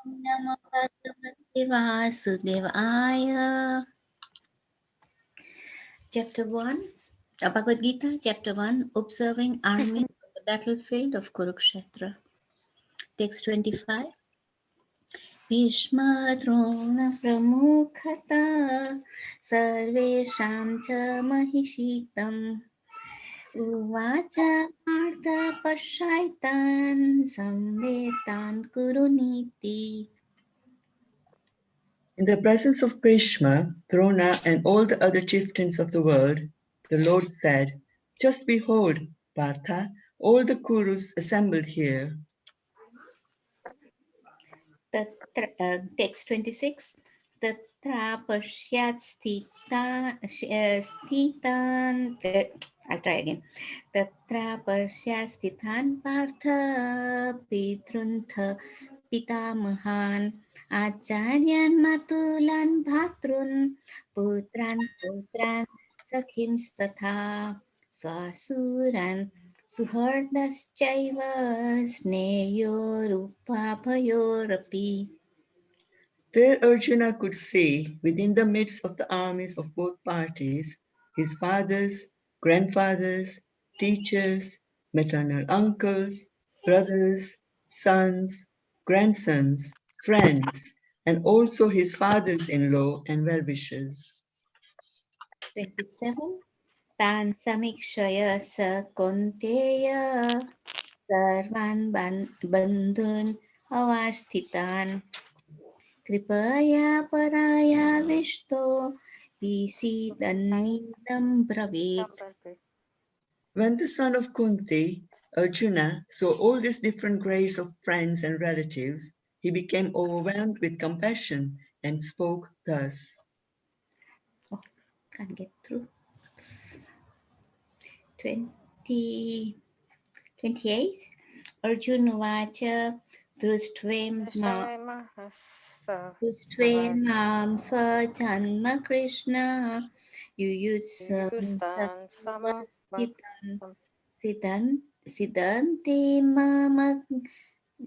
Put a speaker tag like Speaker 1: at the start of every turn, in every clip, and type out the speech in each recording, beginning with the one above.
Speaker 1: Namo Bhagavate Vasudevaya. Chapter 1, Bhagavad Gita, Chapter 1, Observing Armies on the Battlefield of Kurukshetra. Text 25. Bhishma Drona Pramukhata Sarvesham cha Mahishitam Uvacha Partha Pashaitan Samvetan Kuruniti.
Speaker 2: In the presence of Bhishma, Drona, and all the other chieftains of the world, the Lord said, "Just behold, Partha, all the Kurus assembled here."
Speaker 1: Text 26. Tatra Pashyat Sthitan. I'll try again. Tatra Pashyat Sthitan Partha Pitruntha Pitamahan Acharyan Matulan Bhatrun Putran Sakhims Swasuran Suhardaschaiva Sneyorupapayorapi.
Speaker 2: There Arjuna could see, within the midst of the armies of both parties, his fathers, grandfathers, teachers, maternal uncles, brothers, sons, grandsons, friends, and also his fathers-in-law and well-wishers.
Speaker 1: 27. Tan Samikshaya Sa Konteya Sarvan Bandhun Avasthitan Kripaya Paraya Vishto Visidannidam Bravit.
Speaker 2: When the son of Kunti, Arjuna, saw all these different grades of friends and relatives, he became overwhelmed with compassion and spoke thus.
Speaker 1: Oh, can't get through. 28. Arjuna Vacha Drushtvam Dushtvam Swajanma Krishna Yuyutsam Sarvasitan Siddhanti Mama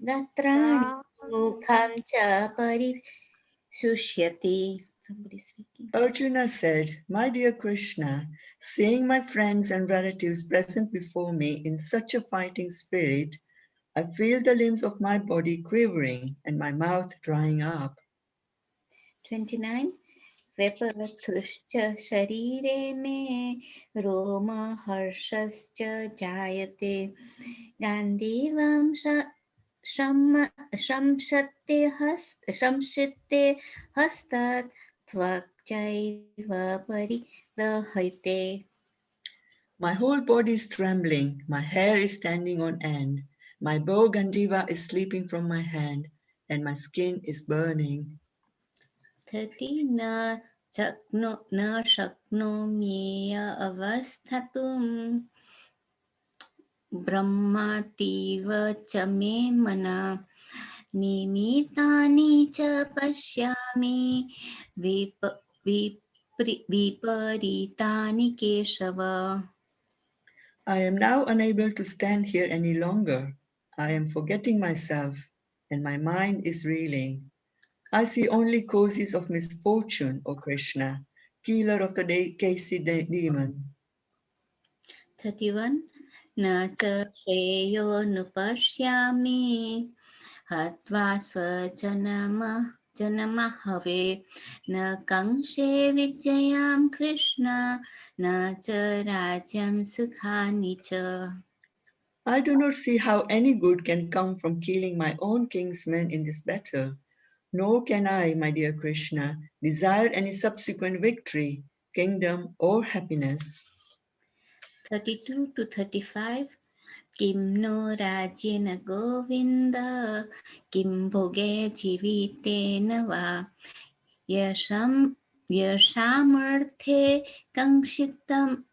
Speaker 1: Gatrani Mukham Cha Parishusyati. Somebody speaking.
Speaker 2: Arjuna said, "My dear Krishna, seeing my friends and relatives present before me in such a fighting spirit, I feel the limbs of my body quivering and my mouth drying up."
Speaker 1: 29. Veparathushcha sharire me Roma harshascha jayate Gandivam Shamshitte Hastat Tvakjaiva Paridahite.
Speaker 2: My whole body is trembling, my hair is standing on end, my bow Gandiva is slipping from my hand, and my skin is burning.
Speaker 1: 30. Na shaknomiya avasthatum Brahmativa cha me mana Nimitani cha pashyami viparitani Keshava.
Speaker 2: I am now unable to stand here any longer. I am forgetting myself, and my mind is reeling. I see only causes of misfortune, O Krishna, killer of the Kasi demon.
Speaker 1: 31. Na cha shreyo nupashyami hatva janamahave na kangshe vidyayam Krishna na cha rajyam sukhani cha.
Speaker 2: I do not see how any good can come from killing my own kinsmen in this battle. Nor can I, my dear Krishna, desire any subsequent victory, kingdom, or happiness.
Speaker 1: 32 to 35. Kim no rajyena govinda kim bhoge jivitena va yashamarthe kangshitam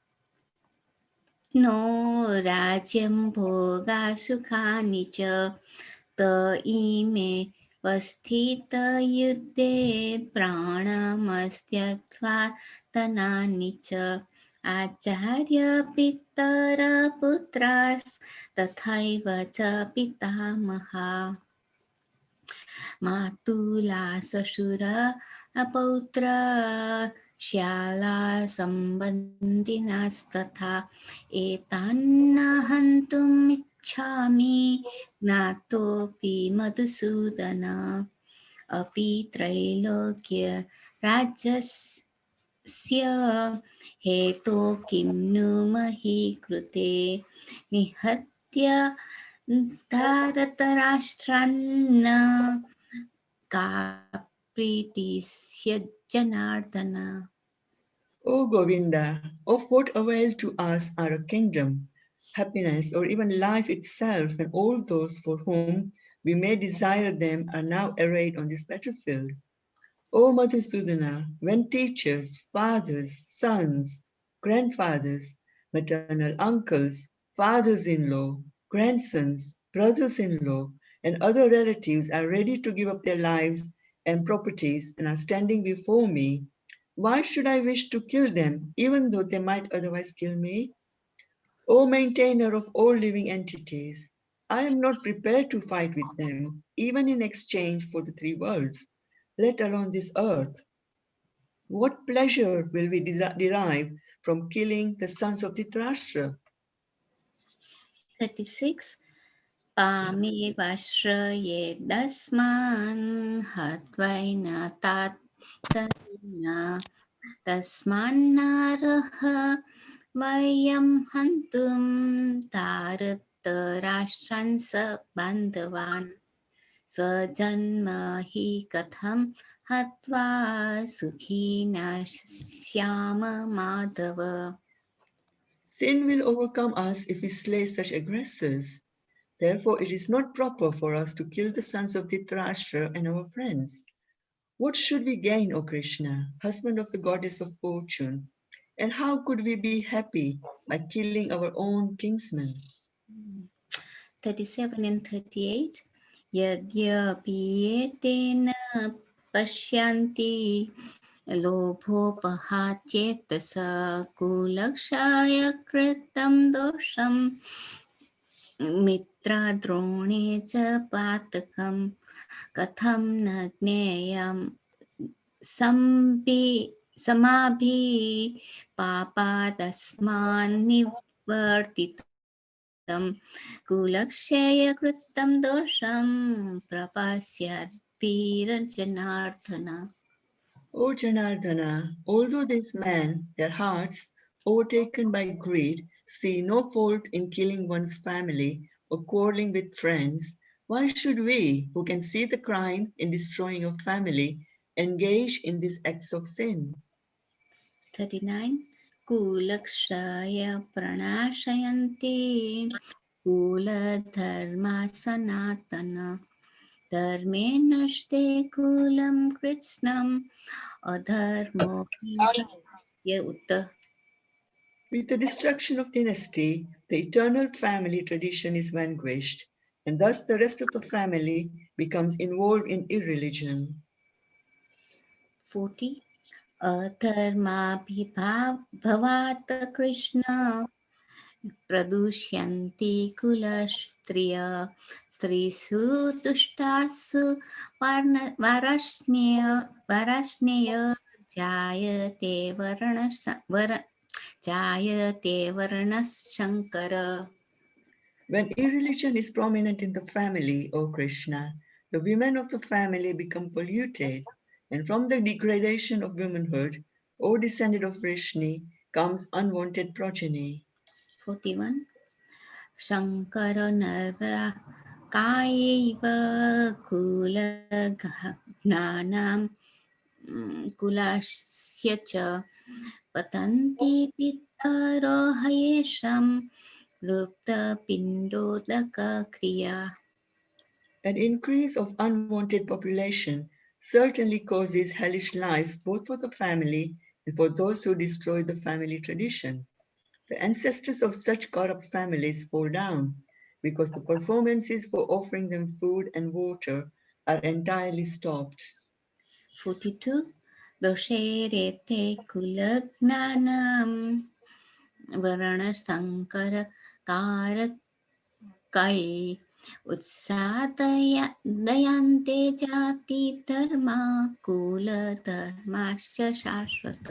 Speaker 1: no rajyam bhoga sukhani cha ta ime vasthita yuddhe pranamastyatva tanani cha Acharya Pitara Putras Tathaiva Cha Pitamaha. मातुला सशुर अपौत्र श्याला सम्बन्धिनस्तथा एतान्न हन्तुम् इच्छामि ज्ञातोऽपि मधुसूदन अपि त्रैलोक्य राज्यस्य हेतो किं नु मही कृते निहत्य भारतराष्ट्रान्न का प्रीतिस्य Janardan.
Speaker 2: O Govinda, of what avail to us are a kingdom, happiness, or even life itself, when all those for whom we may desire them are now arrayed on this battlefield? O Madhusudana, when teachers, fathers, sons, grandfathers, maternal uncles, fathers in law, grandsons, brothers in law, and other relatives are ready to give up their lives and properties and are standing before me, why should I wish to kill them, even though they might otherwise kill me? O maintainer of all living entities, I am not prepared to fight with them, even in exchange for the three worlds, let alone this earth. What pleasure will we derive from killing the sons of Dhritarashtra?
Speaker 1: 36. पामेवाश्रयेदस्मान् हत्वैनतात्तरेण तस्मान्नारः वयं हन्तुं तारतराष्ट्रान् स बान्धवान् स्वजन्म हि कथं हत्वा सुखी न स्याम Madhav.
Speaker 2: Sin will overcome us if we slay such aggressors. Therefore, it is not proper for us to kill the sons of Dhritarashtra and our friends. What should we gain, O Krishna, husband of the goddess of fortune? And how could we be happy by killing our own kinsmen?
Speaker 1: 37 and 38. यद्यपि एतेन पश्यन्ति लोभोपहात्येत स कुलक्षय कृतं दोषं मित्रद्रोणे च पातकं कथं न ज्ञेयं समाभि पापादस्मान्निवर्तितं कुलक्षयकृतं दोषं प्रपश्यद्भिर्जनार्दन.
Speaker 2: O Janardana, although these men, their hearts, overtaken by greed, see no fault in killing one's family or quarreling with friends, why should we, who can see the crime in destroying a family, engage in these acts of sin?
Speaker 1: 39. कुलक्षय प्रणाशयन्ति कुलधर्मा सनातन धर्मे नष्टे कुलं कृत्स्नम् अधर्मो हि उत.
Speaker 2: With the destruction of dynasty, the eternal family tradition is vanquished, and thus the rest of the family becomes involved in irreligion.
Speaker 1: 40. अधर्माभिभावात् Krishna प्रदुष्यन्ति कुलस्त्रिय स्त्रीषु दुष्टासु वार्ष्णेय जायते जायते वर्णशङ्कर.
Speaker 2: When irreligion is prominent in the family, O Krishna, the women of the family become polluted, and from the degradation of womanhood, O descendant of Vrishni, comes unwanted progeny.
Speaker 1: 41. Shankar नरकायैव कुलघ्नानां कुलस्य च पतन्ति पितरो हयेषां लुप्तपिण्डोदकक्रिया.
Speaker 2: An increase of unwanted population certainly causes hellish life both for the family and for those who destroy the family tradition. The ancestors of such corrupt families fall down because the performances for offering them food and water are entirely stopped.
Speaker 1: 42. दोषेरेते कुलज्ञानं वर्णसङ्करकारकै उत्सादयन्ते जातिधर्मा कुलधर्माश्च शाश्वत.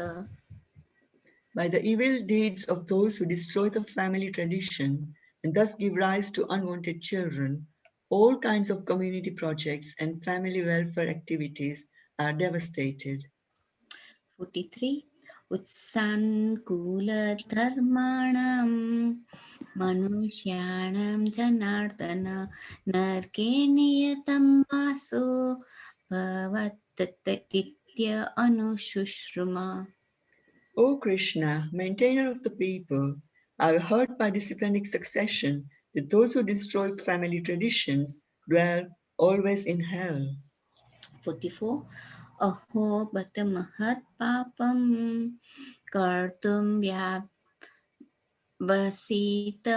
Speaker 2: By the evil deeds of those who destroy the family tradition and thus give rise to unwanted children, all kinds of community projects and family welfare activities are devastated.
Speaker 1: 43. उत्सान्कूलधर्माणां मनुष्याणां जनार्दन नरके नियतं वासो भवत्तत्य अनुशुश्रुमा.
Speaker 2: O Krishna, maintainer of the people, I have heard by disciplinic succession that those who destroy family traditions dwell always in hell.
Speaker 1: 44. अहो बत महत् पापं कर्तुं व्यावसित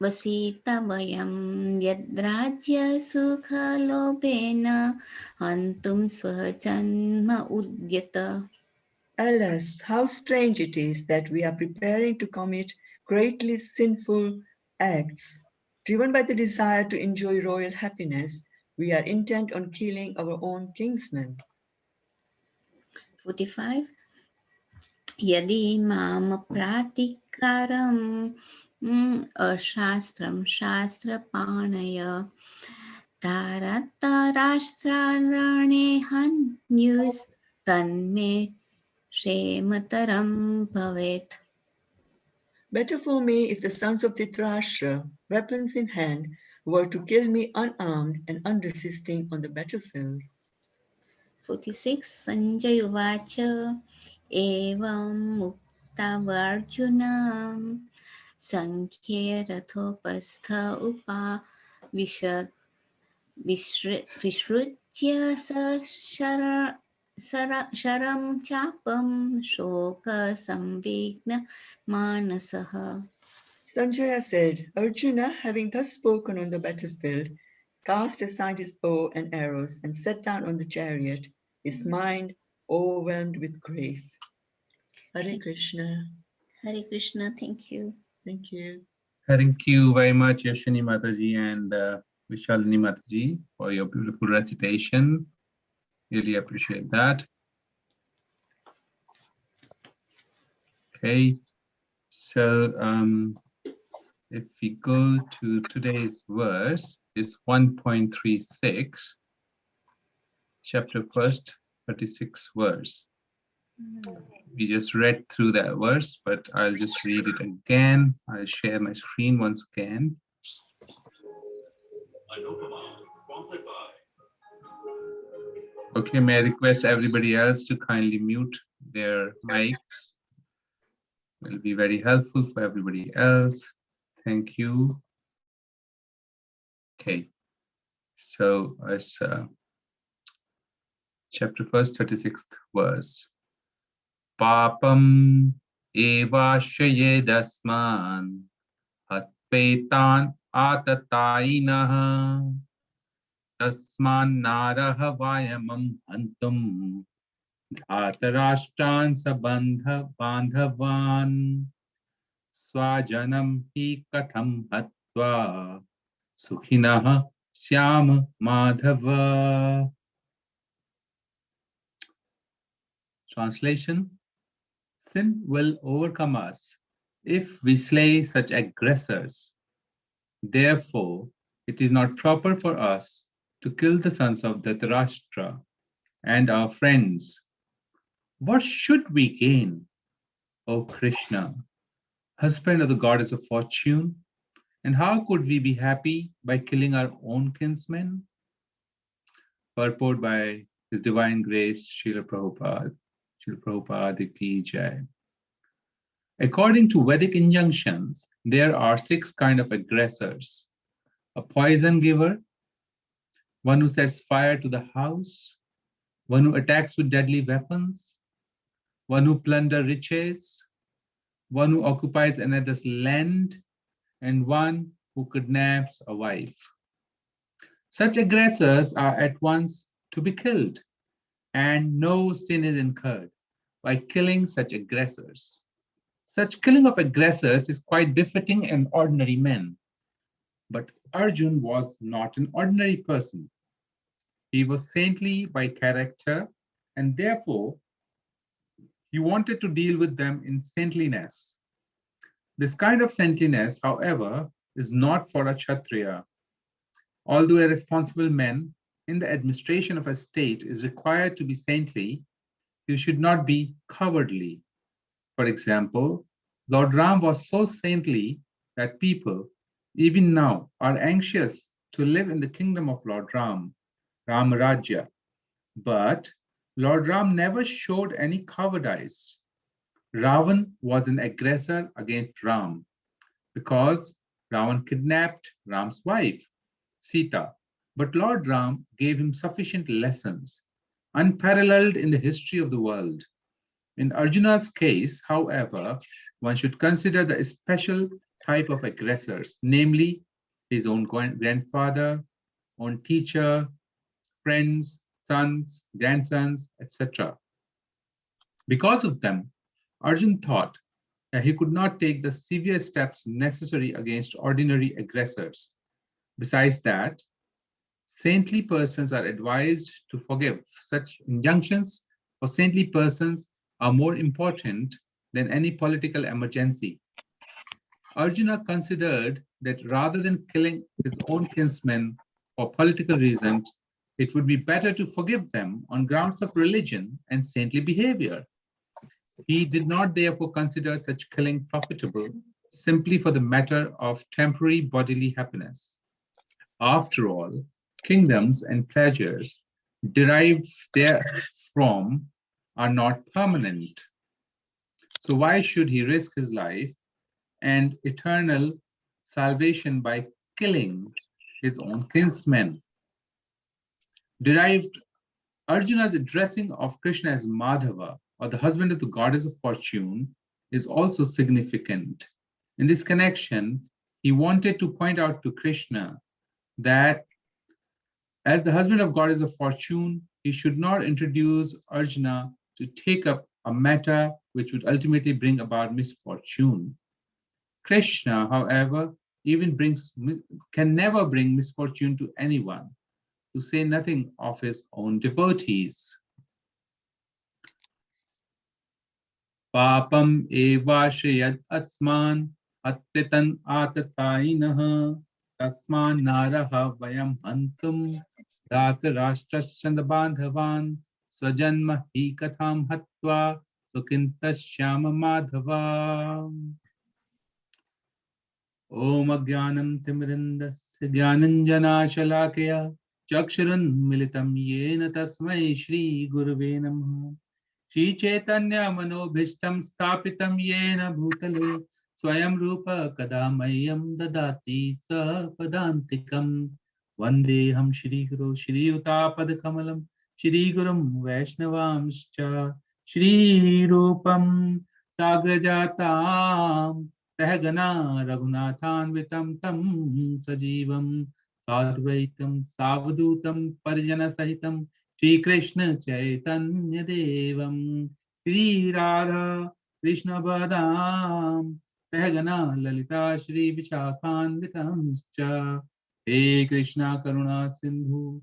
Speaker 1: वसित वयं यद्राज्यसुखलोभेन हन्तुं स्वजन्म उद्यत.
Speaker 2: Alas, how strange it is that we are preparing to commit greatly sinful acts. Driven by the desire to enjoy royal happiness, we are intent on killing our own kinsmen.
Speaker 1: 45. यदि मामप्रातिकारम् अशास्त्रं शास्त्रपाणय तारतराष्ट्रारणे हन्युस्तन्मे क्षेमतरं भवेत्.
Speaker 2: Better for me if the sons of Dhritarashtra, weapons in hand, were to kill me unarmed and unresisting on the battlefield.
Speaker 1: 46. Sanjay Uvacha Evam Muktavarjuna Sankhye Rathopastha Upa Vishad Vishrutya Sharam Chapam Shoka Samvigna Manasaha.
Speaker 2: Sanjaya said, Arjuna, having thus spoken on the battlefield, cast aside his bow and arrows and sat down on the chariot, his mind overwhelmed with grief. Hare Krishna.
Speaker 1: Hare Krishna, thank you.
Speaker 2: Thank you.
Speaker 3: Thank you very much, Yashini Mataji and Vishalini Mataji, for your beautiful recitation. Really appreciate that. Okay, so if we go to today's verse, is 1.36, chapter 1st, 36 verse. We just read through that verse, but I'll just read it again. I'll share my screen once again. Okay, may I request everybody else to kindly mute their mics. It'll be very helpful for everybody else. Thank you. Okay, so as chapter 1st, 36th verse. Papam evashaye dasman atpetan atatainaha tasman naraha vayamam antum dhatarashtan bandhavan swajanam hi katham hatva sukhinah syam madhava. Translation: sin will overcome us if we slay such aggressors. Therefore, it is not proper for us to kill the sons of Dhritarashtra and our friends. What should we gain, O Krishna, husband of the goddess of fortune? And how could we be happy by killing our own kinsmen? Purport by His Divine Grace, Srila Prabhupada. Srila Prabhupada Ki Jai. According to Vedic injunctions, there are 6 kinds of aggressors: a poison giver, one who sets fire to the house, one who attacks with deadly weapons, one who plunders riches, one who occupies another's land, and one who kidnaps a wife. Such aggressors are at once to be killed, and no sin is incurred by killing such aggressors. Such killing of aggressors is quite befitting an ordinary man. But Arjun was not an ordinary person. He was saintly by character, and therefore he wanted to deal with them in saintliness. This kind of saintliness, however, is not for a Kshatriya. Although a responsible man in the administration of a state is required to be saintly, he should not be cowardly. For example, Lord Ram was so saintly that people, even now, are anxious to live in the kingdom of Lord Ram, Ramarajya. But Lord Ram never showed any cowardice. Ravan was an aggressor against Ram because Ravan kidnapped Ram's wife, Sita. But Lord Ram gave him sufficient lessons, unparalleled in the history of the world. In Arjuna's case, however, one should consider the special type of aggressors, namely his own grandfather, own teacher, friends, sons, grandsons, etc. Because of them, Arjun thought that he could not take the severe steps necessary against ordinary aggressors. Besides that, saintly persons are advised to forgive. Such injunctions for saintly persons are more important than any political emergency. Arjuna considered that rather than killing his own kinsmen for political reasons, it would be better to forgive them on grounds of religion and saintly behavior. He did not therefore consider such killing profitable simply for the matter of temporary bodily happiness. After all, kingdoms and pleasures derived therefrom are not permanent. So why should he risk his life and eternal salvation by killing his own kinsmen? Derived Arjuna's addressing of Krishna as Madhava, or the husband of the goddess of fortune, is also significant. In this connection, he wanted to point out to Krishna that as the husband of goddess of fortune, he should not introduce Arjuna to take up a matter which would ultimately bring about misfortune. Krishna, however, can never bring misfortune to anyone, to say nothing of his own devotees. Papam evashayad asman attitan atatainah tasman naraha vayam hantum dhatarashtrashchand bandhavan swajanma hi katham hatva sukintashyama madhava. Om Agyanam Timirindasya Gyananjana Chakshurun Militam Yena Tasmai Shri Gurave Namaha. Shri Chaitanya Manobhishtam Stapitam Yena Bhutale Swayam Rupa Kadamayam Dadati Sapadantikam Vandeham Shri Guru Shri Utapad Kamalam Shri Gurum Vaishnavamscha Shri Rupam Sagrajatam Tehgana Raghunathanvitam Tam Sajivam Sadvaitam Savadutam Parijana Sahitam Shri Krishna Chaitanya Devam Shri Radha Krishna Badam Tehgana Lalita Shri Vishakhanvitamscha He Krishna Karuna Sindhu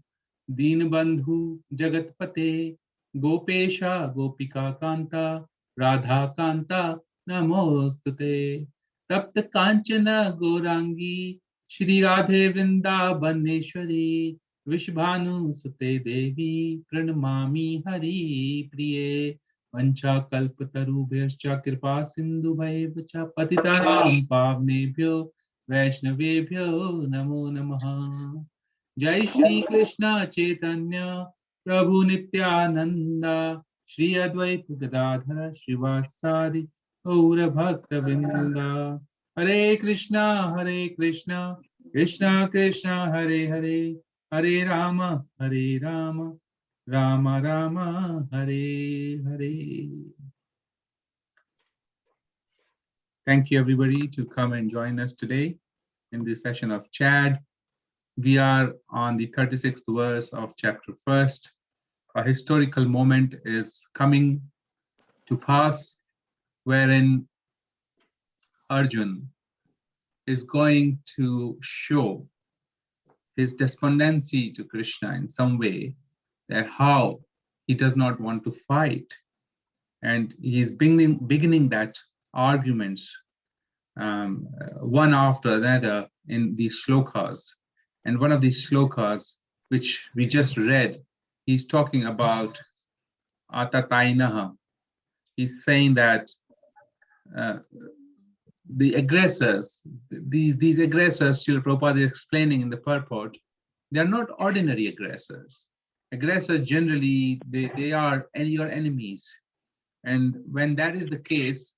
Speaker 3: Deenbandhu Jagatpate Gopesha Gopika Kanta Radha Kanta Namostute तप्त कांचन गौरांगी श्री राधे वृंदावनेश्वरी विश्वभानुसुते देवी प्रणमामि हरि प्रिये वंशा कल्पतरुभ्यश्च कृपा सिन्धुभैव च पतितानां पावनेभ्यो वैष्णवेभ्यो नमो नमः। जय श्री कृष्ण चैतन्य प्रभु नित्यानंद श्री अद्वैत गदाधर श्रीवासादि गौर भक्त वृंदा। हरे Krishna Krishna Krishna Hare Hare Hare Ram Ram Ram Hare Hare. Thank you everybody to come and join us today in this session of Chad. We are on the 36th verse of chapter 1st. A historical moment is coming to pass wherein Arjun is going to show his despondency to Krishna in some way, that how he does not want to fight. And he's beginning that arguments one after another in these shlokas. And one of these shlokas, which we just read, he's talking about Atatainaha. He's saying that uh, the aggressors, these aggressors, Srila Prabhupada is explaining in the purport, they are not ordinary aggressors. Aggressors generally, they are your enemies. And when that is the case,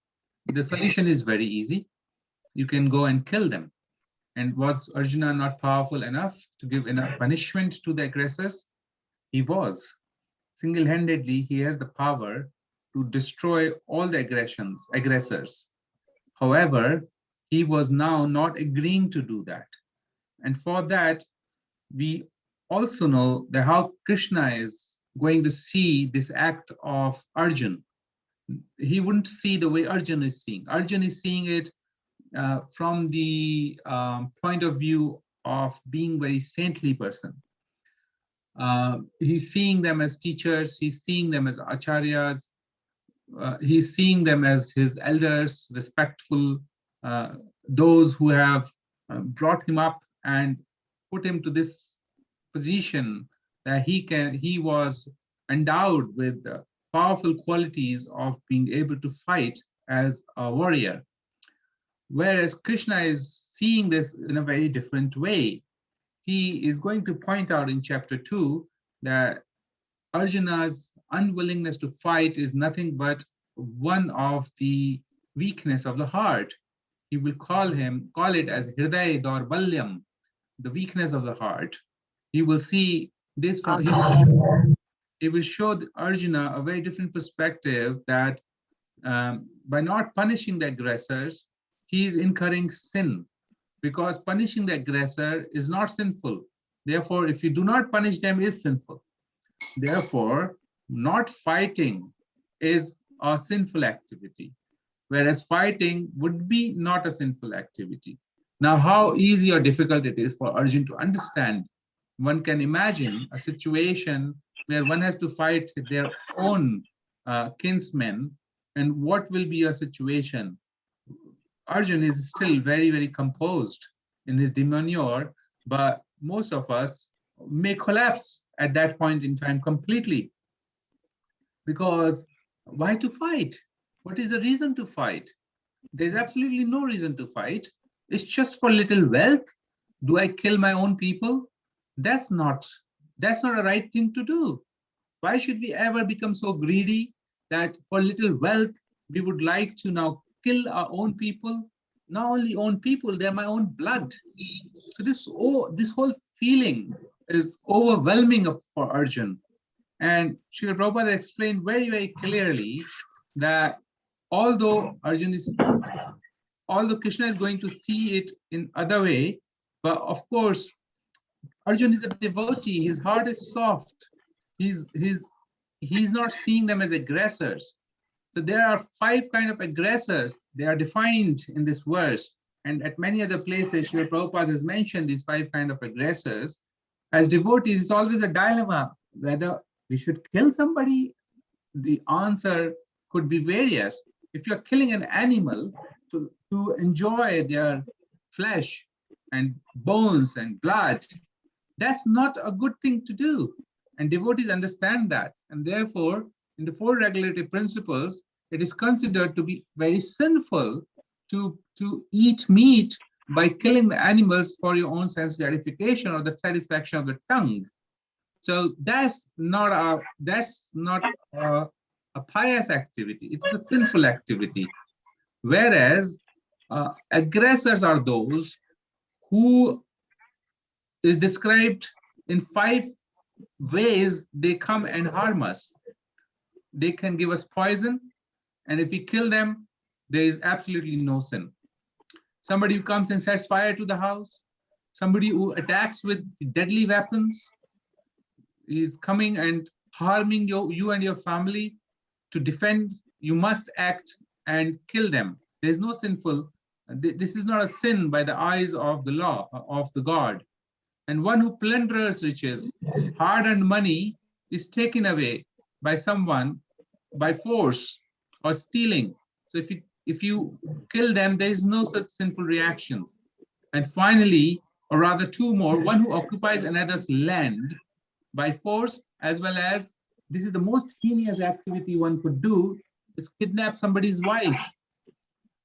Speaker 3: the solution is very easy. You can go and kill them. And was Arjuna not powerful enough to give enough punishment to the aggressors? He was. Single-handedly, he has the power to destroy all the aggressors. However, he was now not agreeing to do that. And for that, we also know that how Krishna is going to see this act of Arjun. He wouldn't see the way Arjun is seeing. Arjun is seeing it from the point of view of being very saintly person. He's seeing them as teachers, he's seeing them as acharyas, he's seeing them as his elders, respectful, those who have brought him up and put him to this position that he was endowed with the powerful qualities of being able to fight as a warrior. Whereas Krishna is seeing this in a very different way. He is going to point out in chapter 2 that Arjuna's unwillingness to fight is nothing but one of the weakness of the heart. He will call it as Hriday Daurbalyam, the weakness of the heart. He will see this from, he will show Arjuna a very different perspective that by not punishing the aggressors, he is incurring sin, because punishing the aggressor is not sinful. Therefore, if you do not punish them, is sinful. Therefore, not fighting is a sinful activity, whereas fighting would be not a sinful activity. Now, how easy or difficult it is for Arjun to understand. One can imagine a situation where one has to fight their own kinsmen, and what will be a situation? Arjun is still very, very composed in his demeanor, but most of us may collapse at that point in time completely. Because why to fight? What is the reason to fight? There's absolutely no reason to fight. It's just for little wealth. Do I kill my own people? That's not a right thing to do. Why should we ever become so greedy that for little wealth, we would like to now kill our own people? Not only own people, they're my own blood. So this whole feeling is overwhelming for Arjun. And Srila Prabhupada explained very, very clearly that although Krishna is going to see it in other way, but of course, Arjun is a devotee. His heart is soft. He's not seeing them as aggressors. So there are 5 kind of aggressors. They are defined in this verse. And at many other places, Srila Prabhupada has mentioned these 5 kind of aggressors. As devotees, it's always a dilemma whether we should kill somebody. The answer could be various. If you're killing an animal to enjoy their flesh and bones and blood, that's not a good thing to do. And devotees understand that. And therefore, in the 4 regulative principles, it is considered to be very sinful to eat meat by killing the animals for your own sense gratification or the satisfaction of the tongue. So that's not a pious activity. It's a sinful activity. Whereas aggressors are those who is described in 5 ways they come and harm us. They can give us poison, and if we kill them, there is absolutely no sin. Somebody who comes and sets fire to the house, somebody who attacks with deadly weapons, is coming and harming you and your family. To defend, you must act and kill them. There is no sinful This is not a sin by the eyes of the law of the God. And one who plunders riches, hard-earned money is taken away by someone by force or stealing. So if you kill them, there is no such sinful reactions. And finally, or rather two more, one who occupies another's land by force, as well as, this is the most heinous activity one could do, is kidnap somebody's wife.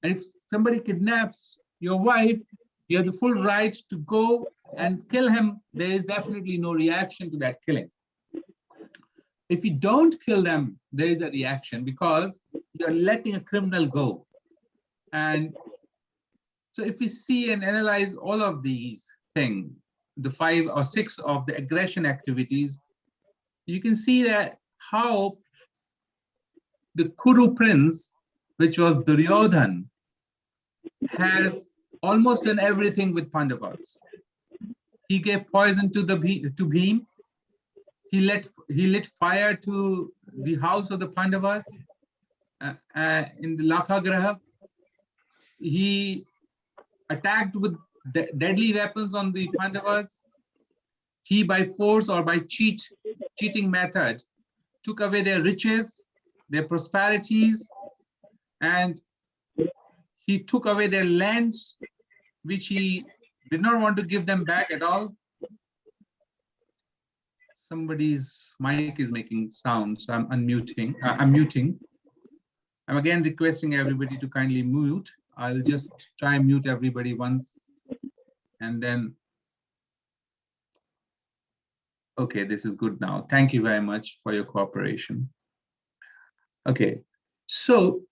Speaker 3: And if somebody kidnaps your wife, you have the full right to go and kill him. There is definitely no reaction to that killing. If you don't kill them, there is a reaction because you're letting a criminal go. And so if we see and analyze all of these things, the 5 or 6 of the aggression activities, you can see that how the Kuru prince, which was Duryodhan, has almost done everything with Pandavas. He gave poison to Bhim. He lit fire to the house of the Pandavas in the Lakhagraha. He attacked with deadly weapons on the Pandavas. He, by force or by cheating method, took away their riches, their prosperities, and he took away their lands, which he did not want to give them back at all. Somebody's mic is making sound, so I'm unmuting. I'm muting. I'm again requesting everybody to kindly mute. I'll just try and mute everybody once, and then, okay, this is good now. Thank you very much for your cooperation. Okay, so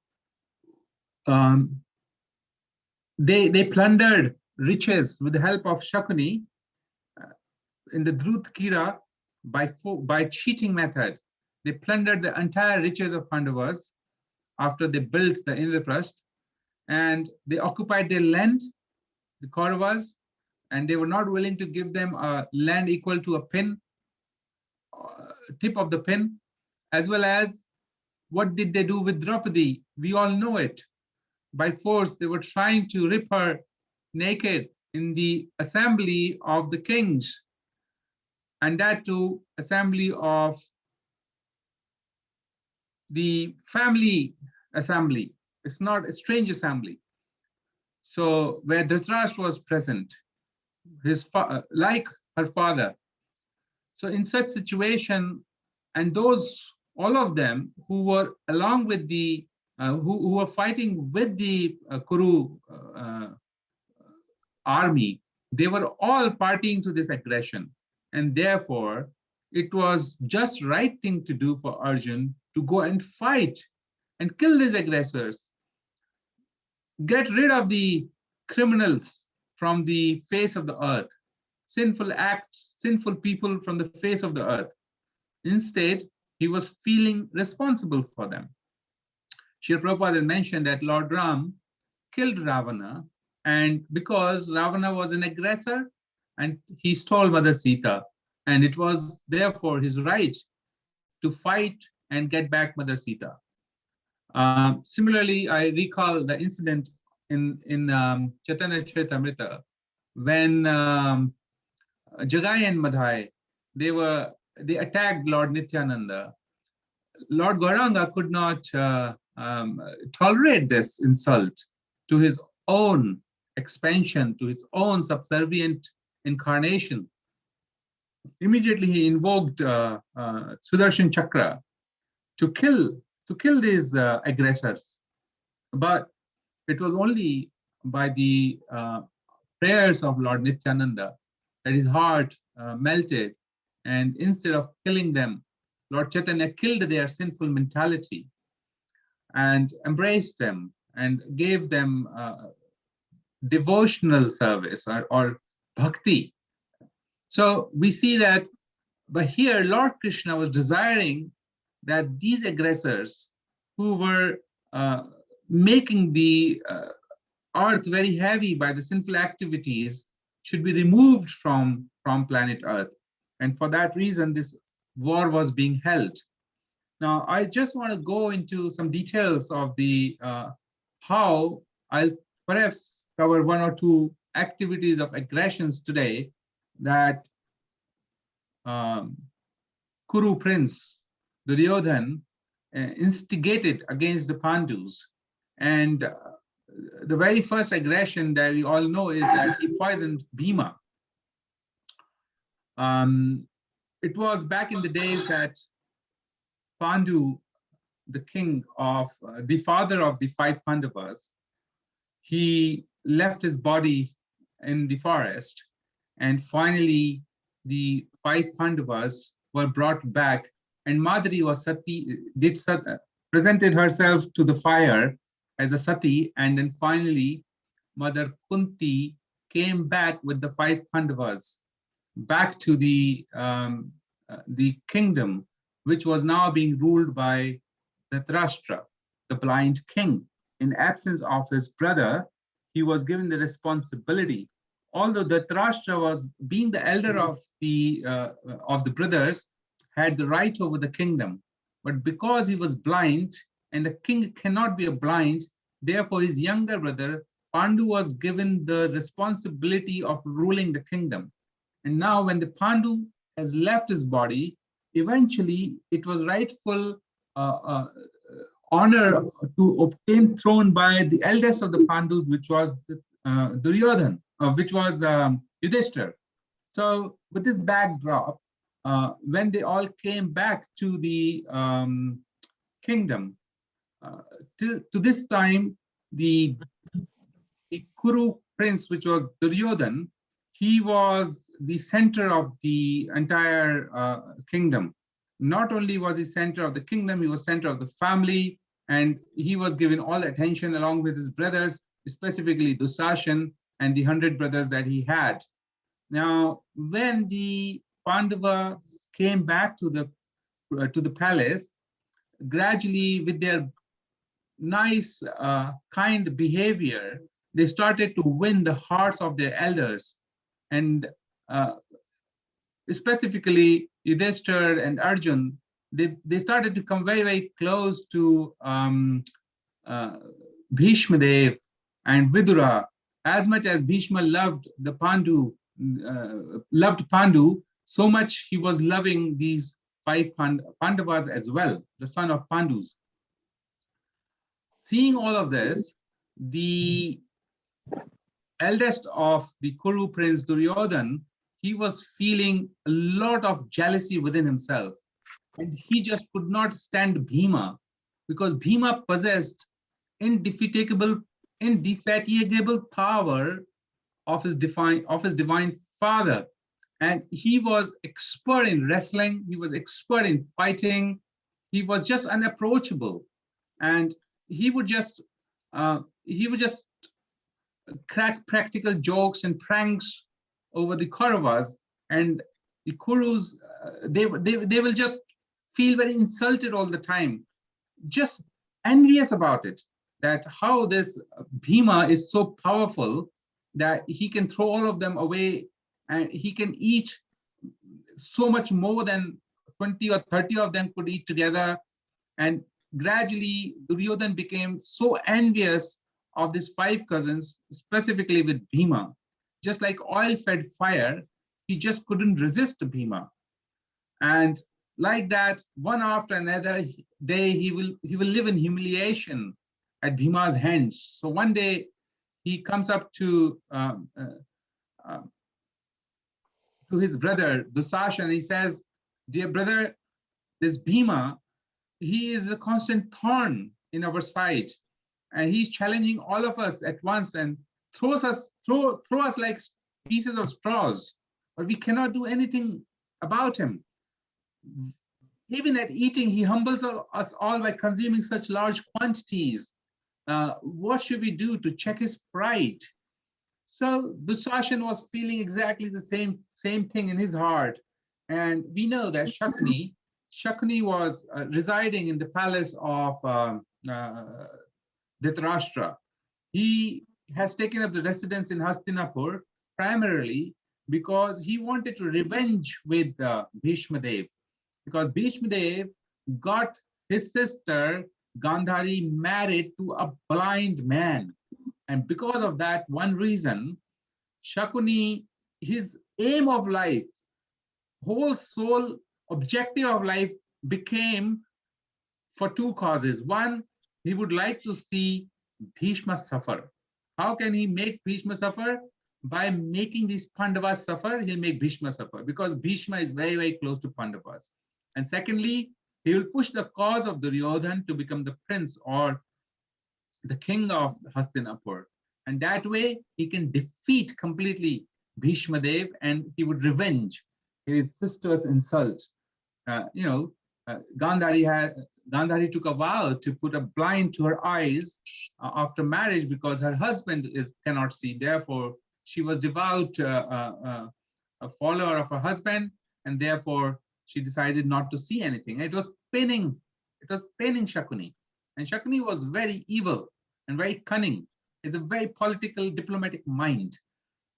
Speaker 3: they plundered riches with the help of Shakuni in the Drut Kira by cheating method. They plundered the entire riches of Pandavas after they built the Indraprasth, and they occupied their land, the Kauravas, and they were not willing to give them a land equal to a pin, tip of the pin, as well as what did they do with Draupadi? We all know it. By force, they were trying to rip her naked in the assembly of the kings, and that too, assembly of the family assembly. It's not a strange assembly. So where Dhritarashtra was present, like her father. So in such situation, and all of them who were along with the, who were fighting with the Kuru army, they were all partying to this aggression. And therefore, it was just right thing to do for Arjun to go and fight and kill these aggressors. Get rid of the criminals from the face of the earth, sinful acts, sinful people from the face of the earth. Instead, he was feeling responsible for them. Srila Prabhupada mentioned that Lord Ram killed Ravana, and because Ravana was an aggressor and he stole Mother Sita, and it was therefore his right to fight and get back Mother Sita. Similarly, I recall the incident in Chaitanya Charitamrita when Jagai and Madhai, they attacked Lord Nityananda. Lord Gauranga could not tolerate this insult to his own expansion, to his own subservient incarnation. Immediately he invoked Sudarshan Chakra to kill these aggressors. But it was only by the prayers of Lord Nityananda that his heart melted, and instead of killing them, Lord Chaitanya killed their sinful mentality and embraced them and gave them devotional service or bhakti. So we see that, but here Lord Krishna was desiring that these aggressors who were making the earth very heavy by the sinful activities should be removed from planet Earth. And for that reason, this war was being held. Now, I just want to go into some details of the how I'll perhaps cover one or two activities of aggressions today that um, Kuru prince Duryodhan instigated against the Pandus. And the very first aggression that we all know is that he poisoned Bhima. It was back in the days that Pandu, the king of the father of the five Pandavas, he left his body in the forest, and finally the five Pandavas were brought back, and Madri was presented herself to the fire as a sati, and then finally Mother Kunti came back with the five Pandavas back to the kingdom, which was now being ruled by Dhritarashtra, the blind king. In absence of his brother, he was given the responsibility. Although Dhritarashtra was, being the elder of the brothers, had the right over the kingdom, but because he was blind, and a king cannot be a blind, therefore his younger brother Pandu was given the responsibility of ruling the kingdom. And now when the Pandu has left his body, eventually it was rightful honor to obtain throne by the eldest of the Pandus, which was Duryodhan, which was Yudhishthir. So with this backdrop, when they all came back to the kingdom, to this time, the Kuru prince, which was Duryodhan, he was the center of the entire kingdom. Not only was he center of the kingdom, he was center of the family, and he was given all attention along with his brothers, specifically Dusashan and the 100 brothers that he had. Now, when the Pandavas came back to the palace, gradually with their nice, kind behavior, they started to win the hearts of their elders. And specifically Yudhishthir and Arjun, they started to come very, very close to Bhishma Dev and Vidura. As much as Bhishma loved the loved Pandu, so much he was loving these five Pandavas as well, the son of Pandus. Seeing all of this, the eldest of the Kuru prince Duryodhan, he was feeling a lot of jealousy within himself. And he just could not stand Bhima, because Bhima possessed indefatigable power of his divine father. And he was expert in wrestling, he was expert in fighting, he was just unapproachable. And he would just crack practical jokes and pranks over the Kauravas, and the Kurus, they will just feel very insulted all the time, just envious about it, that how this Bhima is so powerful that he can throw all of them away, and he can eat so much more than 20 or 30 of them could eat together. And gradually Duryodhan became so envious of these five cousins, specifically with Bhima. Just like oil-fed fire, he just couldn't resist Bhima. And like that, one after another day, he will live in humiliation at Bhima's hands. So one day he comes up to his brother Dusashan, and he says, "Dear brother, this Bhima, he is a constant thorn in our side, and he's challenging all of us at once and throw us like pieces of straws, but we cannot do anything about him. Even at eating, he humbles us all by consuming such large quantities. What should we do to check his pride?" So Dusashan was feeling exactly the same thing in his heart. And we know that Shakuni was residing in the palace of Dhritarashtra. He has taken up the residence in Hastinapur primarily because he wanted to revenge with Bhishma Dev, because Bhishma Dev got his sister Gandhari married to a blind man, And because of that one reason, Shakuni, his aim of life, whole sole objective of life became for two causes. One, he would like to see Bhishma suffer. How can he make Bhishma suffer? By making these Pandavas suffer, he'll make Bhishma suffer, because Bhishma is very, very close to Pandavas. And secondly, he will push the cause of Duryodhan to become the prince or the king of Hastinapur. And that way he can defeat completely Bhishma Dev, and he would revenge his sister's insult. You know, Gandhari took a vow to put a blind to her eyes after marriage because her husband cannot see. Therefore, she was devout a follower of her husband, and therefore she decided not to see anything. It was paining. It was paining Shakuni, and Shakuni was very evil and very cunning. It's a very political, diplomatic mind.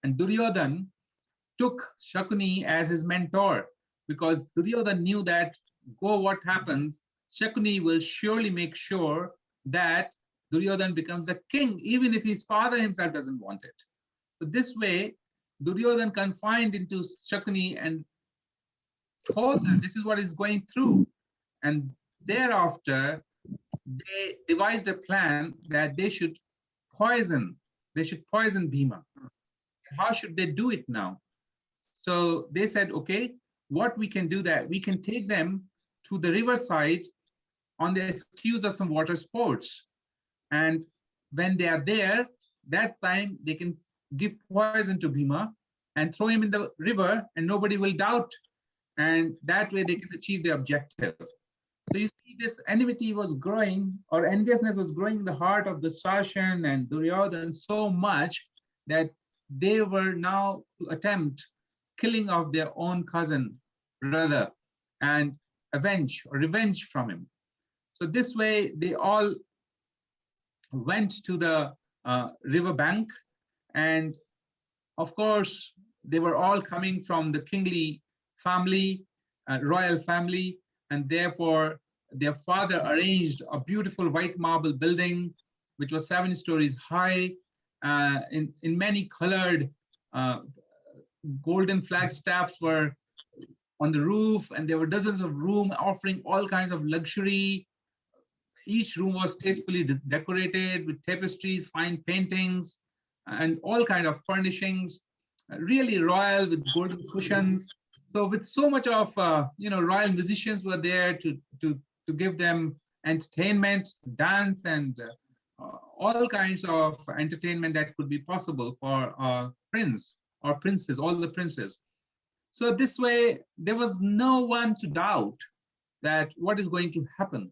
Speaker 3: And Duryodhan took Shakuni as his mentor because Duryodhan knew that go what happens, Shakuni will surely make sure that Duryodhan becomes the king, even if his father himself doesn't want it. So this way, Duryodhan confined into Shakuni and told them this is what is going through. And thereafter, they devised a plan that poison, they should poison Bhima. How should they do it now? So they said, okay, what we can do that we can take them to the riverside on the excuse of some water sports. And when they are there, that time they can give poison to Bhima and throw him in the river and nobody will doubt. And that way they can achieve their objective. So you see this enmity was growing, or enviousness was growing in the heart of the Sashan and Duryodhan so much that they were now to attempt killing of their own cousin, brother, and revenge from him. So this way they all went to the river bank, and of course they were all coming from the kingly family, royal family, and therefore their father arranged a beautiful white marble building which was 7 stories high, in many colored golden flagstaffs were on the roof, and there were dozens of rooms offering all kinds of luxury. Each room was tastefully decorated with tapestries, fine paintings, and all kind of furnishings, really royal with golden cushions. So with so much of royal musicians were there to give them entertainment, dance, and all kinds of entertainment that could be possible for a prince or princess, all the princes. So this way, there was no one to doubt that what is going to happen.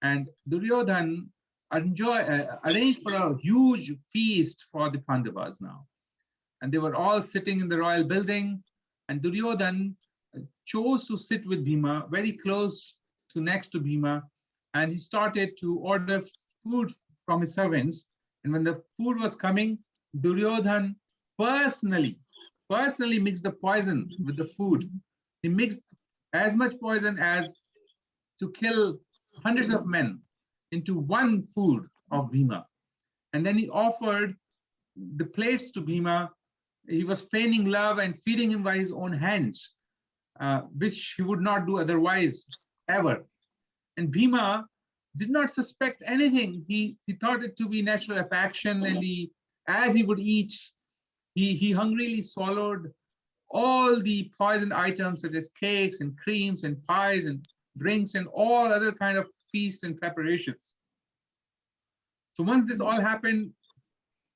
Speaker 3: And Duryodhan arranged for a huge feast for the Pandavas now. And they were all sitting in the royal building, and Duryodhan chose to sit with Bhima, very close to next to Bhima, and he started to order food from his servants. And when the food was coming, Duryodhan personally mixed the poison with the food. He mixed as much poison as to kill hundreds of men into one food of Bhima. And then he offered the plates to Bhima. He was feigning love and feeding him by his own hands, which he would not do otherwise ever. And Bhima did not suspect anything. He thought it to be natural affection, and as he would eat, he hungrily swallowed all the poisoned items such as cakes and creams and pies and drinks and all other kind of feasts and preparations. So once this all happened,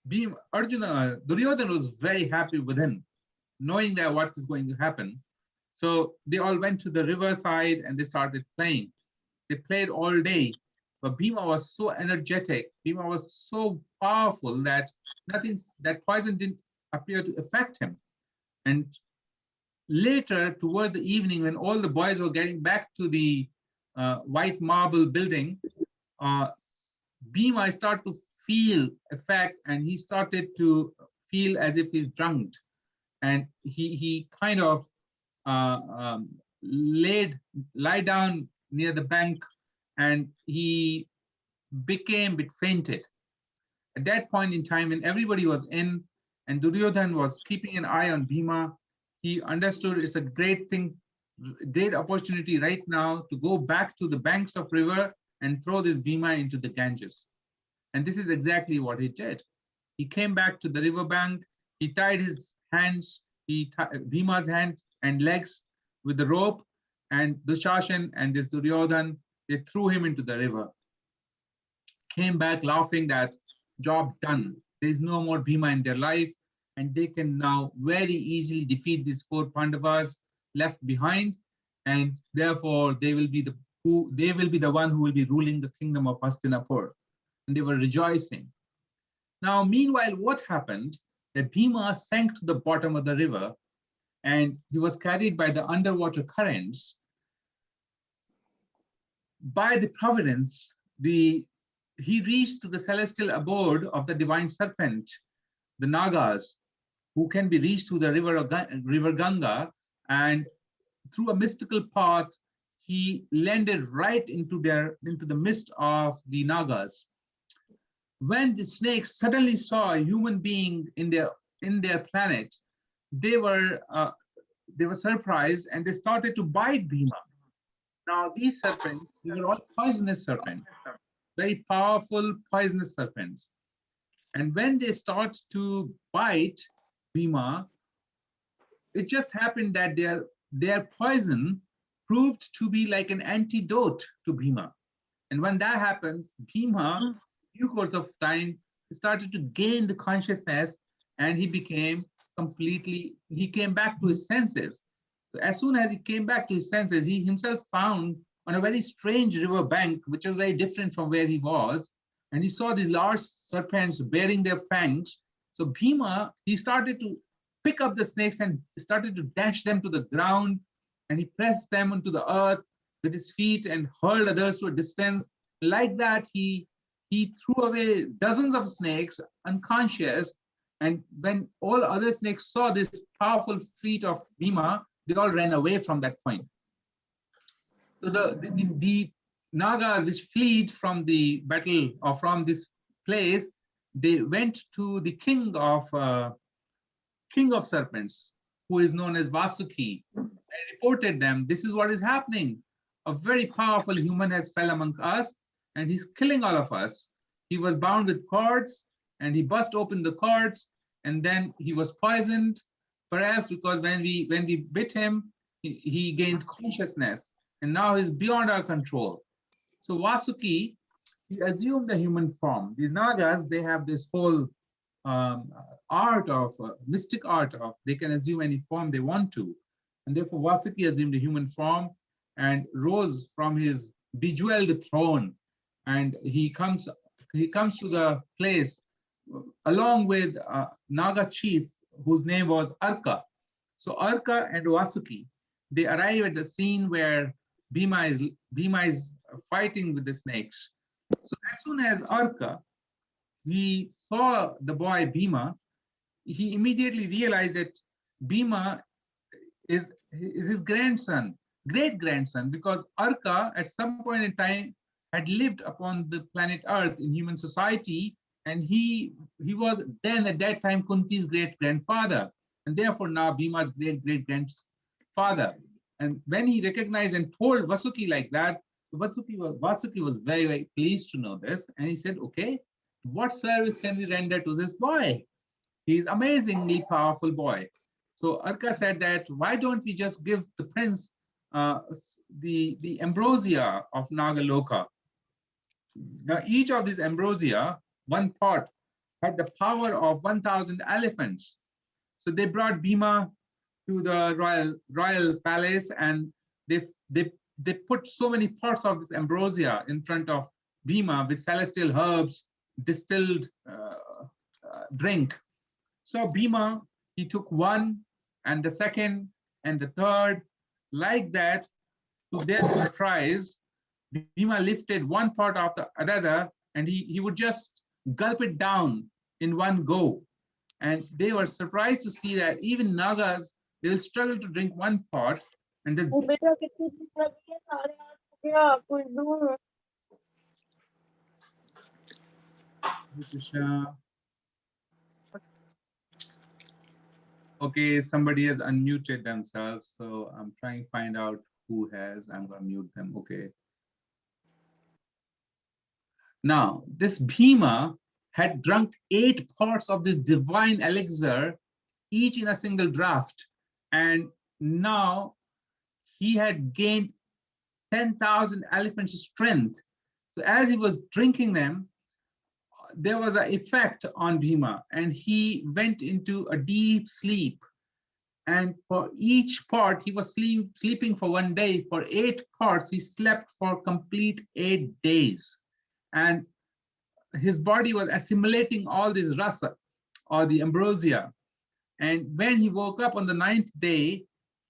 Speaker 3: Duryodhana was very happy within, knowing that what is going to happen. So they all went to the riverside and they started playing. They played all day, but Bhima was so energetic, Bhima was so powerful that that poison didn't appear to affect him. And later, toward the evening, when all the boys were getting back to the white marble building, Bhima started to feel effect, and he started to feel as if he's drunk. And he kind of lie down near the bank, and he became a bit fainted. At that point in time, when everybody was in and Duryodhan was keeping an eye on Bhima, he understood it's a great thing, great opportunity right now to go back to the banks of river and throw this Bhima into the Ganges. And this is exactly what he did. He came back to the riverbank. He tied his hands, Bhima's hands and legs with the rope, and Dushashan and this Duryodhan, they threw him into the river. Came back laughing that job done. There is no more Bhima in their life, and they can now very easily defeat these four Pandavas left behind, and therefore they will be the one who will be ruling the kingdom of Hastinapur. And they were rejoicing. Now, meanwhile, what happened? That Bhima sank to the bottom of the river, and he was carried by the underwater currents. By the providence, he reached to the celestial abode of the divine serpent, the Nagas, who can be reached through the river Ganga, and through a mystical path, he landed right into the midst of the Nagas. When the snakes suddenly saw a human being in their planet, they were surprised and they started to bite Bhima. Now these serpents, they were all poisonous serpents, very powerful poisonous serpents. And when they start to bite Bhima, it just happened that their poison proved to be like an antidote to Bhima. And when that happens, Bhima, in due course of time, started to gain the consciousness, and he came back to his senses. So as soon as he came back to his senses, he himself found on a very strange river bank, which was very different from where he was, and he saw these large serpents bearing their fangs. So Bhima, he started to pick up the snakes and started to dash them to the ground, and he pressed them onto the earth with his feet and hurled others to a distance. Like that, he threw away dozens of snakes unconscious, and when all other snakes saw this powerful feat of Bhima, they all ran away from that point. So the Nagas which fled from the battle or from this place, they went to the king of serpents, who is known as Vasuki, and reported them, this is what is happening. A very powerful human has fell among us, and he's killing all of us. He was bound with cords, and he burst open the cords, and then he was poisoned, perhaps because when we bit him, he gained consciousness, and now he's beyond our control. So Vasuki, he assumed a human form. These Nagas, they have this whole mystic art of, they can assume any form they want to. And therefore Vasuki assumed a human form and rose from his bejeweled throne. And he comes to the place along with Naga chief, whose name was Arka. So Arka and Vasuki, they arrive at the scene where Bhima is fighting with the snakes. So as soon as Arka, he saw the boy Bhima, he immediately realized that Bhima is his grandson, great grandson, because Arka at some point in time had lived upon the planet Earth in human society, and he was then at that time Kunti's great grandfather, and therefore now Bhima's great grandfather. And when he recognized and told Vasuki like that, Vasuki was very, very pleased to know this, and he said, okay, what service can we render to this boy? He's amazingly powerful boy. So Arka said that, why don't we just give the prince the ambrosia of Nagaloka? Now each of these ambrosia, one pot, had the power of 1,000 elephants. So they brought Bhima to the royal palace, and they put so many pots of this ambrosia in front of Bhima with celestial herbs, distilled drink. So Bhima, he took one and the second and the third. Like that, to their surprise, Bhima lifted one pot after another, and he would just gulp it down in one go. And they were surprised to see that even Nagas, they will struggle to drink one pot, and this Krishna. Okay, somebody has unmuted themselves, so I'm trying to find out who has. I'm going to mute them. Okay. Now, this Bhima had drunk 8 pots of this divine elixir, each in a single draught. And now he had gained 10,000 elephants' strength. So as he was drinking them, there was an effect on Bhima, and he went into a deep sleep. And for each part, he was sleeping for 1 day. For 8 parts, he slept for complete 8 days. And his body was assimilating all this rasa, or the ambrosia. And when he woke up on the 9th day,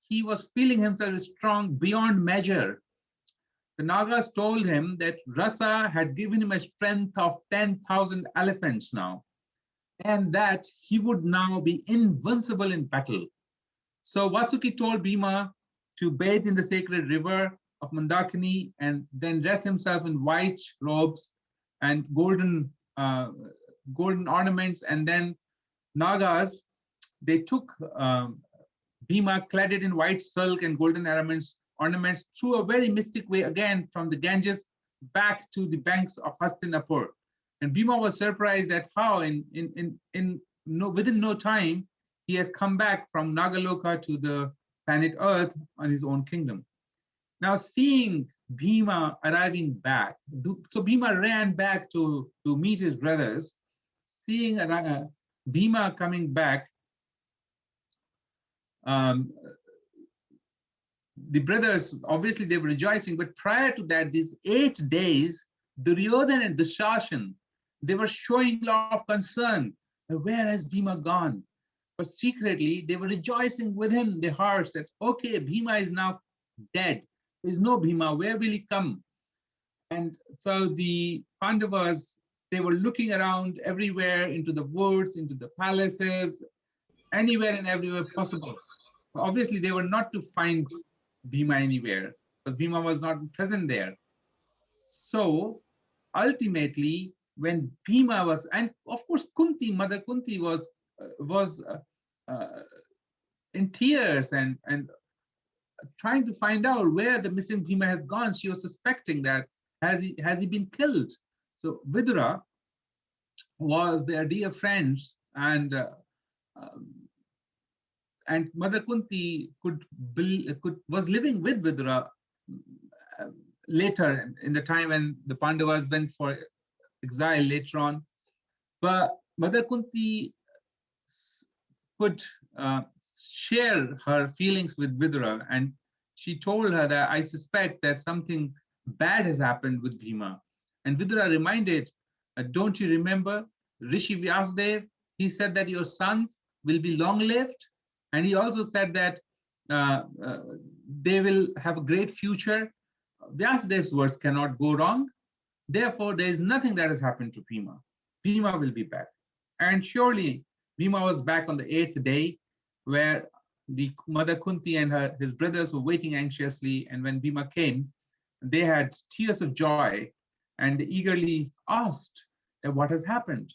Speaker 3: he was feeling himself strong beyond measure. The Nagas told him that rasa had given him a strength of 10,000 elephants now, and that he would now be invincible in battle. So Vasuki told Bhima to bathe in the sacred river of Mandakini and then dress himself in white robes and golden ornaments. And then Nagas, they took Bhima, clad it in white silk and golden ornaments through a very mystic way, again from the Ganges back to the banks of Hastinapur. And Bhima was surprised at how within no time he has come back from Nagaloka to the planet Earth on his own kingdom. Now, seeing Bhima arriving back, so Bhima ran back to meet his brothers. Seeing Bhima coming back, the brothers, obviously they were rejoicing, but prior to that, these 8 days, Duryodhana and Dushashan, they were showing a lot of concern. Where has Bhima gone? But secretly, they were rejoicing within their hearts that, okay, Bhima is now dead. There's no Bhima. Where will he come? And so the Pandavas, they were looking around everywhere, into the woods, into the palaces, anywhere and everywhere possible. Obviously, they were not to find Bhima anywhere, because Bhima was not present there. So ultimately, when Bhima was, and of course Kunti, Mother Kunti was in tears and trying to find out where the missing Bhima has gone. She was suspecting that has he been killed. So Vidura was their dear friends, and Mother Kunti was living with Vidura later in the time when the Pandavas went for exile later on. But Mother Kunti could share her feelings with Vidura, and she told her that I suspect that something bad has happened with Bhima. And Vidura reminded, don't you remember Rishi Vyasdev? He said that your sons will be long-lived, and he also said that they will have a great future. Vyasadev's words cannot go wrong. Therefore, there is nothing that has happened to Bhima. Bhima will be back. And surely, Bhima was back on the 8th day, where the Mother Kunti and his brothers were waiting anxiously. And when Bhima came, they had tears of joy, and they eagerly asked what has happened.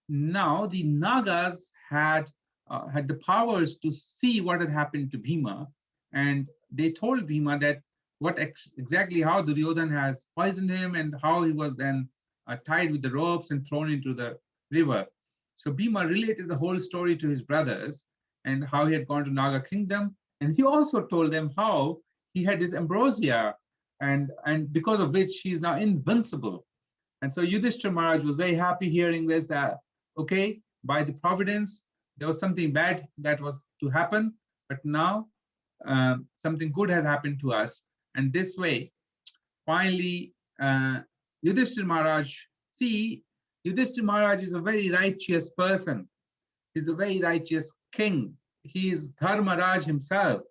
Speaker 3: Now, the Nagas had the powers to see what had happened to Bhima, and they told Bhima that exactly how Duryodhana has poisoned him and how he was then tied with the ropes and thrown into the river. So Bhima related the whole story to his brothers and how he had gone to Naga kingdom. And he also told them how he had this ambrosia and because of which he is now invincible. And so Yudhishthira Maharaj was very happy hearing this, that, okay, by the providence, there was something bad that was to happen, but now something good has happened to us. And this way, finally, Yudhishthira Maharaj, see, Yudhishthira Maharaj is a very righteous person. He's a very righteous king. He is Dharmaraj himself.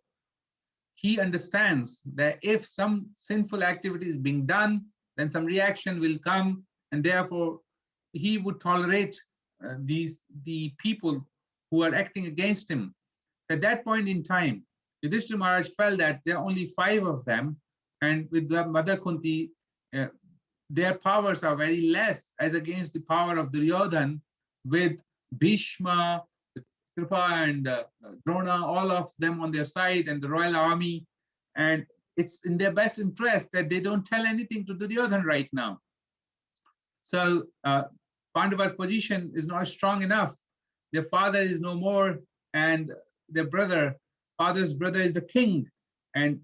Speaker 3: He understands that if some sinful activity is being done, then some reaction will come, and therefore he would tolerate the people who are acting against him. At that point in time, Yudhishthira Maharaj felt that there are only 5 of them, and with the Mother Kunti, their powers are very less as against the power of Duryodhan with Bhishma, Kripa, and Drona, all of them on their side, and the royal army. And it's in their best interest that they don't tell anything to Duryodhan right now. So Pandava's position is not strong enough. Their father is no more, and their father's brother is the king. And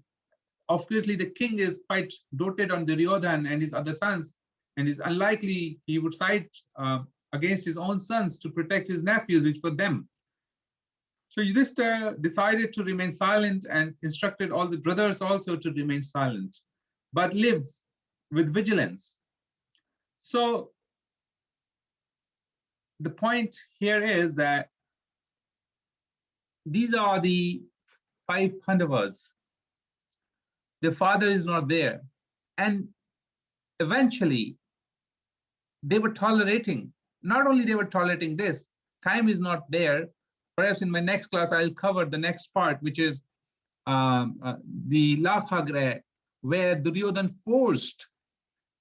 Speaker 3: obviously, the king is quite doted on Duryodhan and his other sons, and it's unlikely he would side against his own sons to protect his nephews, which were them. So Yudhishthira decided to remain silent and instructed all the brothers also to remain silent, but live with vigilance. So the point here is that these are the 5 Pandavas. Their father is not there. And eventually, they were tolerating. Not only they were tolerating this, time is not there. Perhaps in my next class, I'll cover the next part, which is the Lakhagre, where Duryodhan forced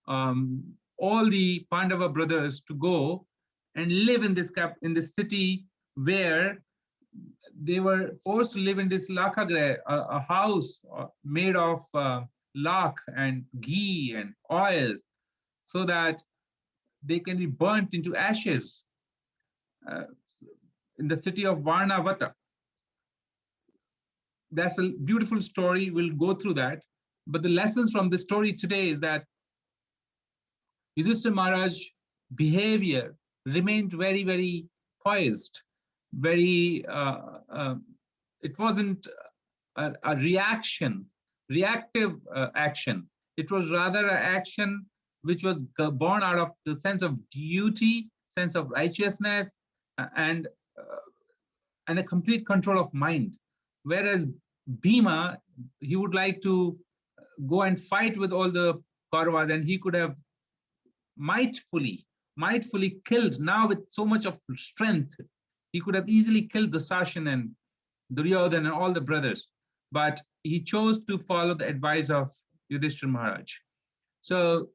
Speaker 3: all the Pandava brothers to go and live in this city where they were forced to live in this Lakhagre, a house made of lakh and ghee and oil, so that they can be burnt into ashes in the city of Varnavata. That's a beautiful story. We'll go through that. But the lessons from the story today is that Yudhishthira Maharaj's behavior remained very, very poised, very, it wasn't a reactive action. It was rather an action which was born out of the sense of duty, sense of righteousness, and a complete control of mind. Whereas Bhima, he would like to go and fight with all the Kauravas, and he could have mightfully killed, now with so much of strength, he could have easily killed the Sashan and Duryodhan and all the brothers. But he chose to follow the advice of Yudhishthira Maharaj. So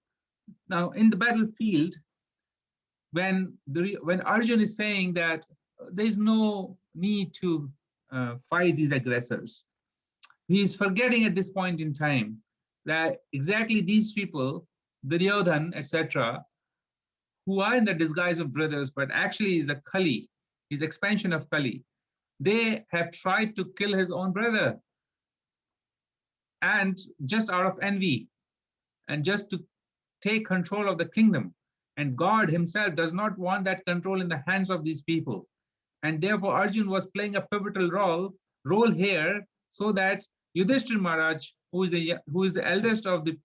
Speaker 3: now in the battlefield, when Arjun is saying that there is no need to fight these aggressors, he is forgetting at this point in time that exactly these people, Duryodhan, etc., who are in the disguise of brothers, but actually is the Kali, his expansion of Kali, they have tried to kill his own brother, and just out of envy, and just to take control of the kingdom. And God himself does not want that control in the hands of these people. And therefore, Arjun was playing a pivotal role here, so that Yudhishthira Maharaj, who is the eldest of the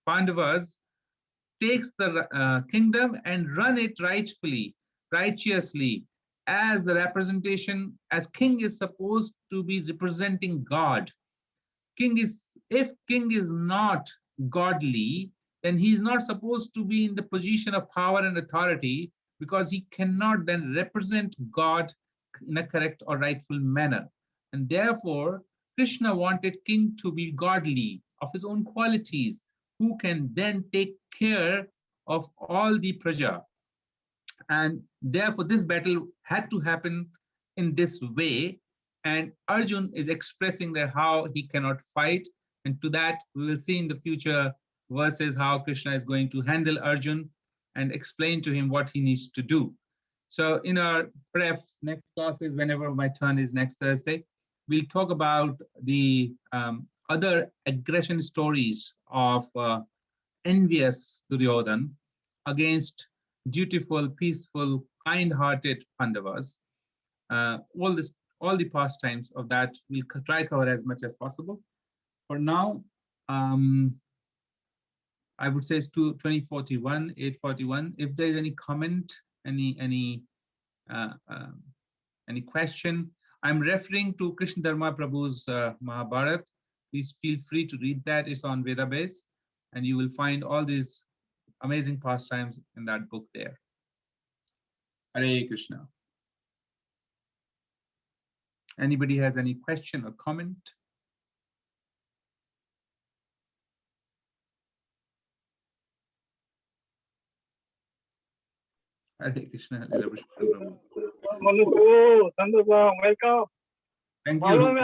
Speaker 3: Pandavas, takes the kingdom and run it righteously, as the representation, as king is supposed to be representing God. If king is not godly, then he is not supposed to be in the position of power and authority, because he cannot then represent God in a correct or rightful manner. And therefore, Krishna wanted king to be godly, of his own qualities, who can then take care of all the praja. And therefore, this battle had to happen in this way. And Arjun is expressing that how he cannot fight. And to that, we will see in the future verses how Krishna is going to handle Arjun and explain to him what he needs to do. So in our perhaps next classes, whenever my turn is next Thursday, we'll talk about the other aggression stories of envious Duryodhan against dutiful, peaceful, kind-hearted Pandavas. All the pastimes of that we'll try cover as much as possible. For now, I would say it's 2041, 841. If there is any comment, any question, I'm referring to Krishna Dharma Prabhu's Mahabharat. Please feel free to read that. It's on Veda base, and you will find all these amazing pastimes in that book there. Hare Krishna. Anybody has any question or comment? Hare Krishna, Leela Purushottam Prabhu.
Speaker 4: Manu, welcome.
Speaker 3: Thank
Speaker 4: How long
Speaker 3: you.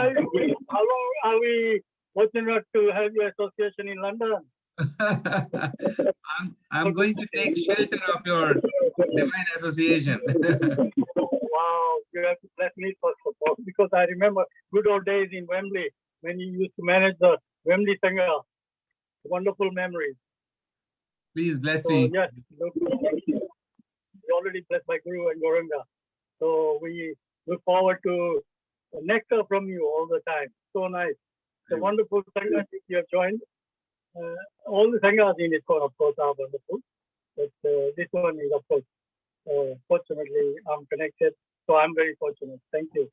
Speaker 4: are we fortunate to have your association in London?
Speaker 3: I'm going to take shelter of your divine association.
Speaker 4: Wow, you have to bless me for support because I remember good old days in Wembley when you used to manage the Wembley Singer. Wonderful memories.
Speaker 3: Please bless
Speaker 4: So
Speaker 3: me.
Speaker 4: yes, we already blessed by Guru and Goranga. So we look forward to nectar from you all the time. So nice. The wonderful Sangha you have joined. All the Sanghas in ISKCON, of course, are wonderful. But this one is, of course, fortunately, I'm connected. So I'm very fortunate. Thank you.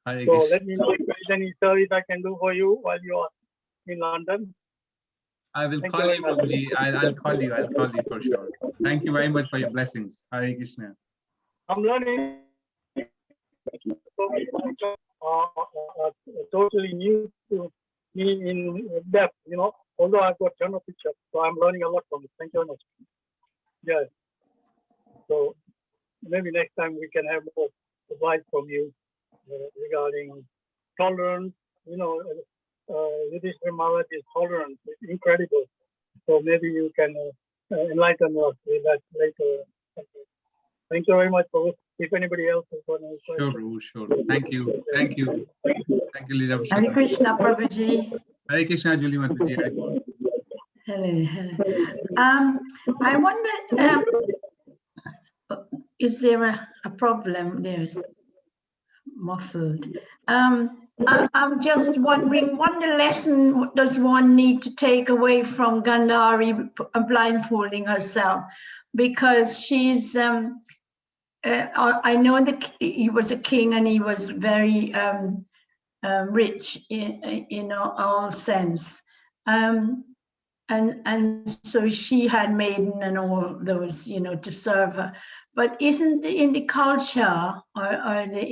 Speaker 3: Hare
Speaker 4: So
Speaker 3: Krishna.
Speaker 4: let me know if there is any service I can do for you while you are in London.
Speaker 3: I will
Speaker 4: Thank
Speaker 3: call
Speaker 4: you
Speaker 3: you,
Speaker 4: very much.
Speaker 3: Prabhuji. I'll call you. I'll call you for sure. Thank you very much for your blessings. Hare Krishna.
Speaker 4: I'm learning totally new to me in depth, although I've got ton of pictures. So I'm learning a lot from it. Thank you very much. Yes. So maybe next time we can have more advice from you regarding tolerance. Yudhishthira Maharaj is tolerant. It's incredible. So maybe you can enlighten us with that later. Thank you very much, Prabhu. If anybody else has got any
Speaker 3: Sure,
Speaker 4: questions.
Speaker 3: Prabhu, sure. Thank you. Thank you. Thank you, Leela
Speaker 5: Hare
Speaker 3: Purushottam.
Speaker 5: Krishna, Prabhuji.
Speaker 3: Hare Krishna, Julie Mataji.
Speaker 5: Hello, hello. I wonder, is there a problem? There's muffled. I'm just wondering, what the lesson does one need to take away from Gandhari blindfolding herself? Because she's, I know that he was a king and he was very rich in all sense. And so she had maiden and all those, to serve her. But isn't in the culture or in the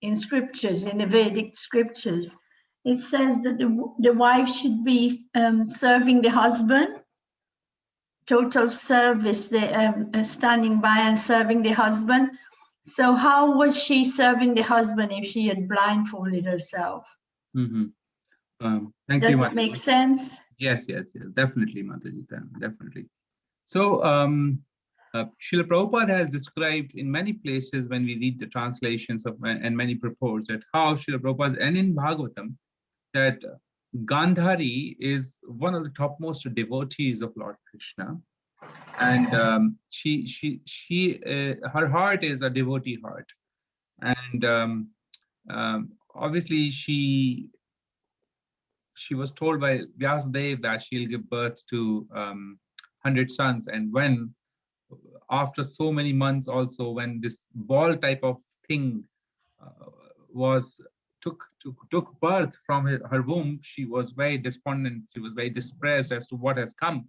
Speaker 5: in scriptures, in the Vedic scriptures, it says that the wife should be serving the husband, total service, standing by and serving the husband. So how was she serving the husband if she had blindfolded herself?
Speaker 3: Mm-hmm. Thank
Speaker 5: Does
Speaker 3: you,
Speaker 5: it make
Speaker 3: Mataji.
Speaker 5: sense?
Speaker 3: Yes, definitely, Mataji, definitely. So, Srila Prabhupada has described in many places when we read the translations of and many purports that how Srila Prabhupada and in Bhagavatam that Gandhari is one of the topmost devotees of Lord Krishna, and her heart is a devotee heart, and obviously she was told by Vyasadeva that she'll give birth to 100 sons, and when after so many months also when this ball type of thing took birth from her womb, she was very despondent, she was very distressed as to what has come.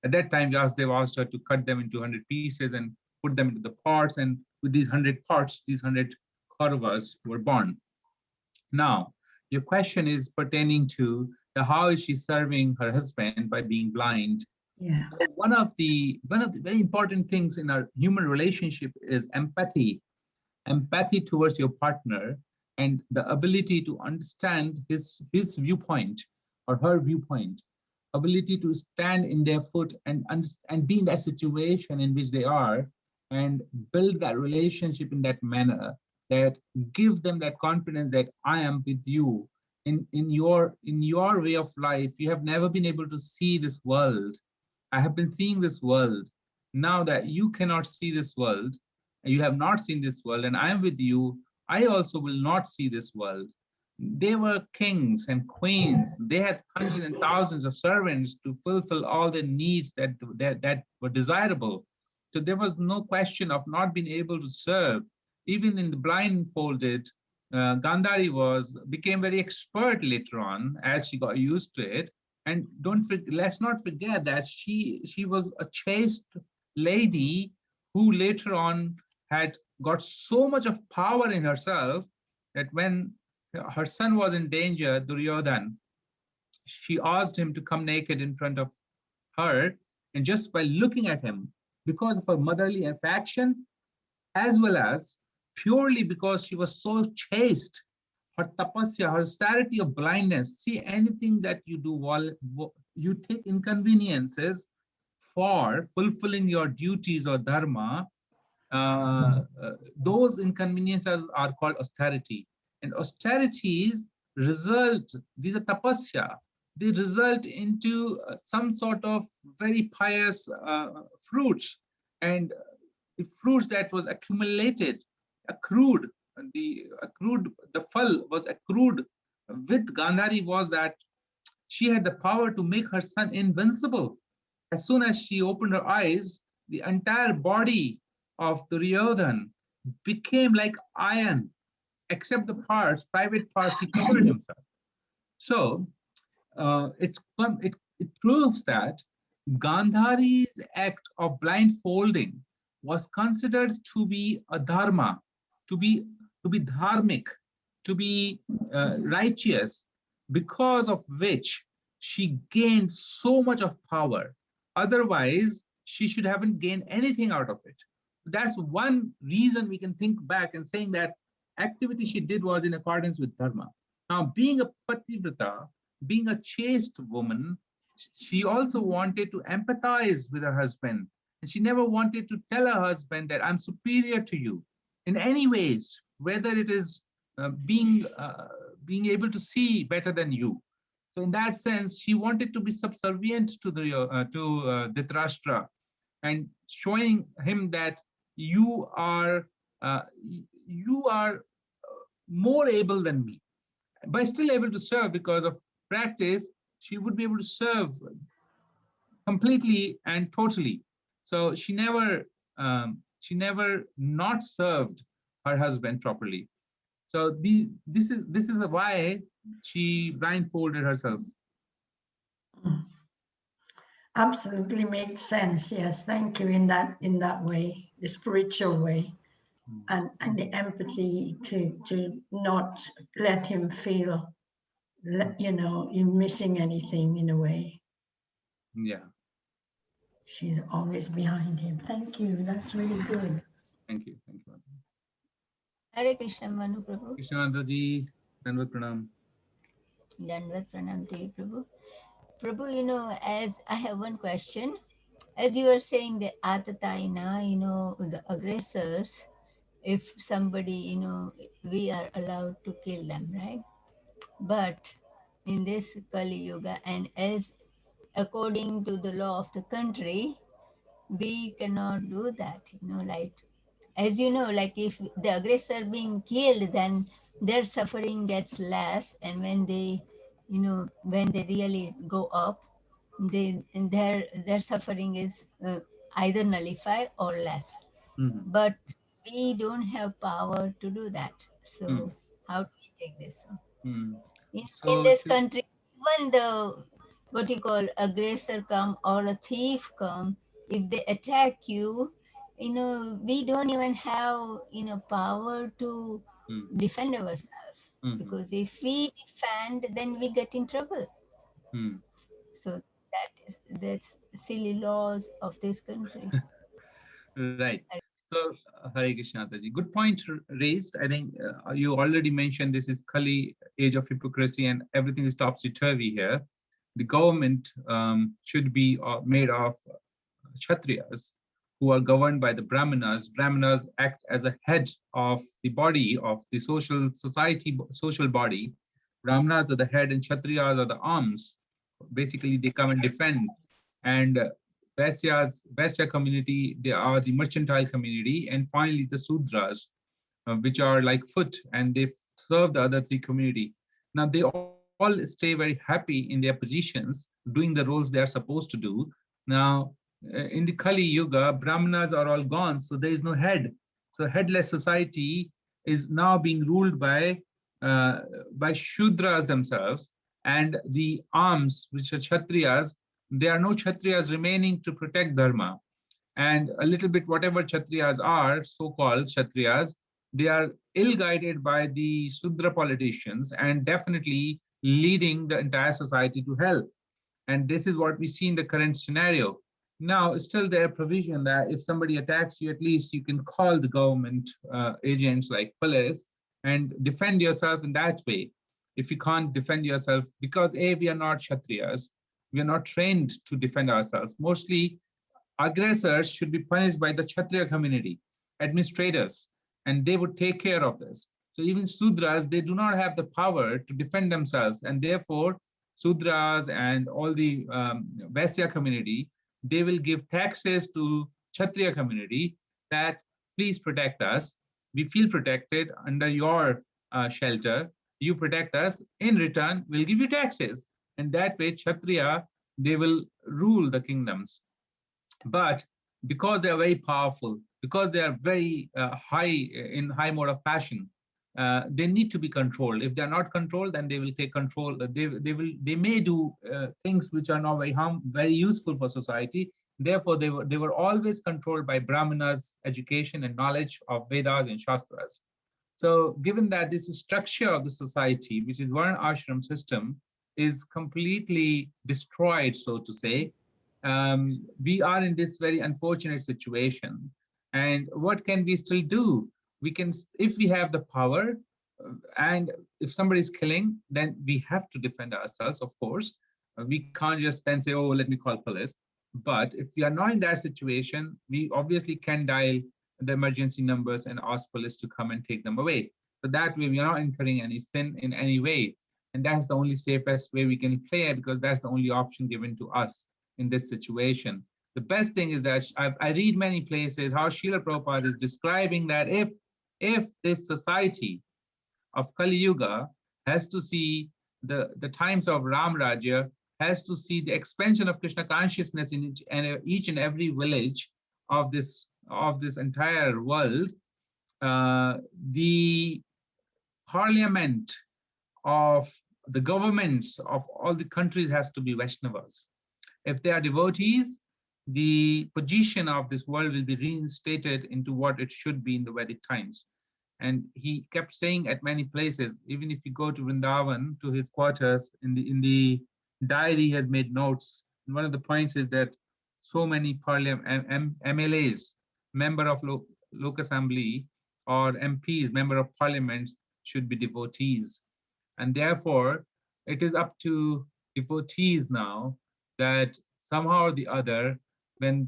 Speaker 3: At that time, Vyasadeva asked her to cut them into 100 pieces and put them into the pots, and with these 100 pots, these 100 Kauravas were born. Now, your question is pertaining to how is she serving her husband by being blind?
Speaker 5: Yeah.
Speaker 3: One of the very important things in our human relationship is empathy towards your partner, and the ability to understand his viewpoint or her viewpoint, ability to stand in their foot and be in that situation in which they are, and build that relationship in that manner that give them that confidence that I am with you in your way of life. You have never been able to see this world. I have been seeing this world. Now that you cannot see this world, you have not seen this world, and I am with you, I also will not see this world. They were kings and queens. They had hundreds and thousands of servants to fulfill all the needs that were desirable. So there was no question of not being able to serve. Even in the blindfolded, Gandhari became very expert later on as she got used to it. And let's not forget that she was a chaste lady who later on had got so much of power in herself that when her son was in danger, Duryodhan, she asked him to come naked in front of her, And just by looking at him, because of her motherly affection, as well as purely because she was so chaste, her tapasya, her austerity of blindness. See, anything that you do while you take inconveniences for fulfilling your duties or dharma, those inconveniences are called austerity. And austerities result, these are tapasya, they result into some sort of very pious fruits. And the fruits that was accumulated, accrued, the fall was accrued with Gandhari was that she had the power to make her son invincible. As soon as she opened her eyes, the entire body of Duryodhan became like iron, except the parts, private parts, he covered himself. So it proves that Gandhari's act of blindfolding was considered to be a dharma, to be dharmic, to be righteous, because of which she gained so much of power. Otherwise, she should haven't gained anything out of it. That's one reason we can think back and saying that activity she did was in accordance with dharma. Now, being a pativrata, being a chaste woman, she also wanted to empathize with her husband. And she never wanted to tell her husband that I'm superior to you in any ways, whether it is being able to see better than you. So in that sense, she wanted to be subservient to Dhritarashtra and showing him that you are uh, you are more able than me, but still able to serve because of practice. She would be able to serve completely and totally. So she never not served her husband properly. So this is why she blindfolded herself.
Speaker 5: Absolutely makes sense. Yes, thank you in that way, the spiritual way, and the empathy to not let him feel, you're missing anything in a way.
Speaker 3: Yeah.
Speaker 5: She's always behind him. Thank you. That's really good.
Speaker 3: Thank you. Thank you.
Speaker 1: Hare Krishna, Manu Prabhu.
Speaker 3: Krishnananda ji, Dandavat Pranam.
Speaker 1: Dandavat Pranam to you, Prabhu. Prabhu, as I have one question. As you were saying, the Atataina, the aggressors, if somebody, we are allowed to kill them, right? But in this Kali Yuga, and as according to the law of the country, we cannot do that, like, as you know, like if the aggressor being killed, then their suffering gets less. And when they, when they really go up, their suffering is either nullified or less.
Speaker 3: Mm-hmm.
Speaker 1: But we don't have power to do that. So
Speaker 3: Mm.
Speaker 1: how do we take this?
Speaker 3: Mm.
Speaker 1: In
Speaker 3: So
Speaker 1: this country, even the what you call aggressor come or a thief come, if they attack you, we don't even have power to defend ourselves.
Speaker 3: Mm-hmm.
Speaker 1: Because if we defend, then we get in trouble.
Speaker 3: Mm.
Speaker 1: So that's silly laws of this country.
Speaker 3: Right. So, Hare Krishna, Ji. Good point raised. I think you already mentioned this is Kali, age of hypocrisy, and everything is topsy-turvy here. The government should be made of Kshatriyas who are governed by the Brahmanas. Brahmanas act as a head of the body of the social body. Brahmanas are the head and Kshatriyas are the arms. Basically, they come and defend. And Vaisya community, they are the mercantile community. And finally, the Sudras, which are like foot, and they serve the other three community. Now, they all stay very happy in their positions, doing the roles they are supposed to do. Now, in the Kali Yuga, Brahmanas are all gone, so there is no head. So headless society is now being ruled by Shudras themselves, and the arms, which are Kshatriyas, there are no Kshatriyas remaining to protect Dharma. And a little bit whatever Kshatriyas are, so-called Kshatriyas, they are ill-guided by the Sudra politicians and definitely leading the entire society to hell. And this is what we see in the current scenario. Now, still there provision that if somebody attacks you, at least you can call the government agents like police and defend yourself in that way. If you can't defend yourself, because A, we are not Kshatriyas, we are not trained to defend ourselves. Mostly aggressors should be punished by the Kshatriya community, administrators, and they would take care of this. So even Sudras, they do not have the power to defend themselves, and therefore Sudras and all the Vaisya community, they will give taxes to Kshatriya community that please protect us. We feel protected under your shelter. You protect us. In return, we'll give you taxes. And that way, Kshatriya, they will rule the kingdoms. But because they are very powerful, because they are very high mode of passion, they need to be controlled. If they are not controlled, then they will take control. They may do things which are not very useful for society. Therefore, they were always controlled by Brahmanas' education and knowledge of Vedas and Shastras. So given that this structure of the society, which is Varna ashram system, is completely destroyed, so to say, we are in this very unfortunate situation. And what can we still do? We can, if we have the power, and if somebody is killing, then we have to defend ourselves, of course. We can't just then say, oh, let me call police. But if we are not in that situation, we obviously can dial the emergency numbers and ask police to come and take them away. So that way we are not incurring any sin in any way. And that's the only safest way we can play it, because that's the only option given to us in this situation. The best thing is that I read many places how Srila Prabhupada is describing that if this society of Kali Yuga has to see the times of Ram Rajya, has to see the expansion of Krishna consciousness in each and every village of this entire world, the parliament of the governments of all the countries has to be Vaishnavas. If they are devotees, the position of this world will be reinstated into what it should be in the Vedic times. And he kept saying at many places, even if you go to Vrindavan, to his quarters, in the diary he has made notes. And one of the points is that so many MLAs, member of Lok Assembly, or MPs, member of parliament, should be devotees. And therefore, it is up to devotees now that somehow or the other, when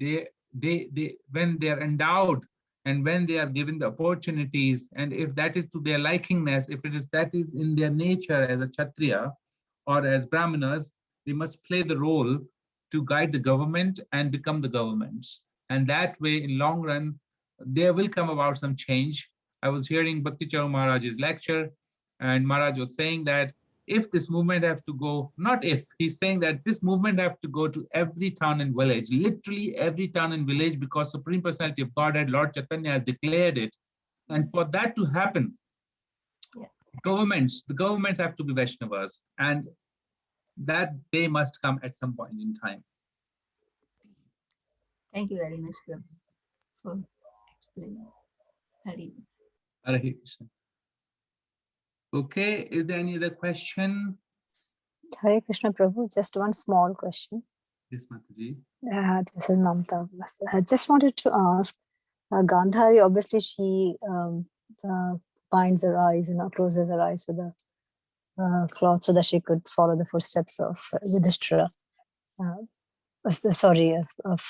Speaker 3: when they are endowed and when they are given the opportunities, and if that is to their likingness, if that is in their nature as a Kshatriya or as Brahmanas, they must play the role to guide the government and become the governments. And that way, in long run, there will come about some change. I was hearing Bhakti Charu Maharaj's lecture, and Maharaj was saying that if this movement have to go, not if, he's saying that this movement have to go to every town and village, literally every town and village, because Supreme Personality of Godhead, Lord Chaitanya, has declared it. And for that to happen, the governments have to be Vaishnavas, and that day must come at some point in time.
Speaker 1: Thank you very much, Prabhu, for explaining. Hari.
Speaker 3: Hare Krishna. Okay, is there any other question?
Speaker 6: Hare Krishna Prabhu, just one small question.
Speaker 3: Yes, Mataji.
Speaker 6: This is Mamta. I just wanted to ask, Gandhari, obviously she binds her eyes, closes her eyes with a cloth so that she could follow the footsteps of Yudhishthira. Of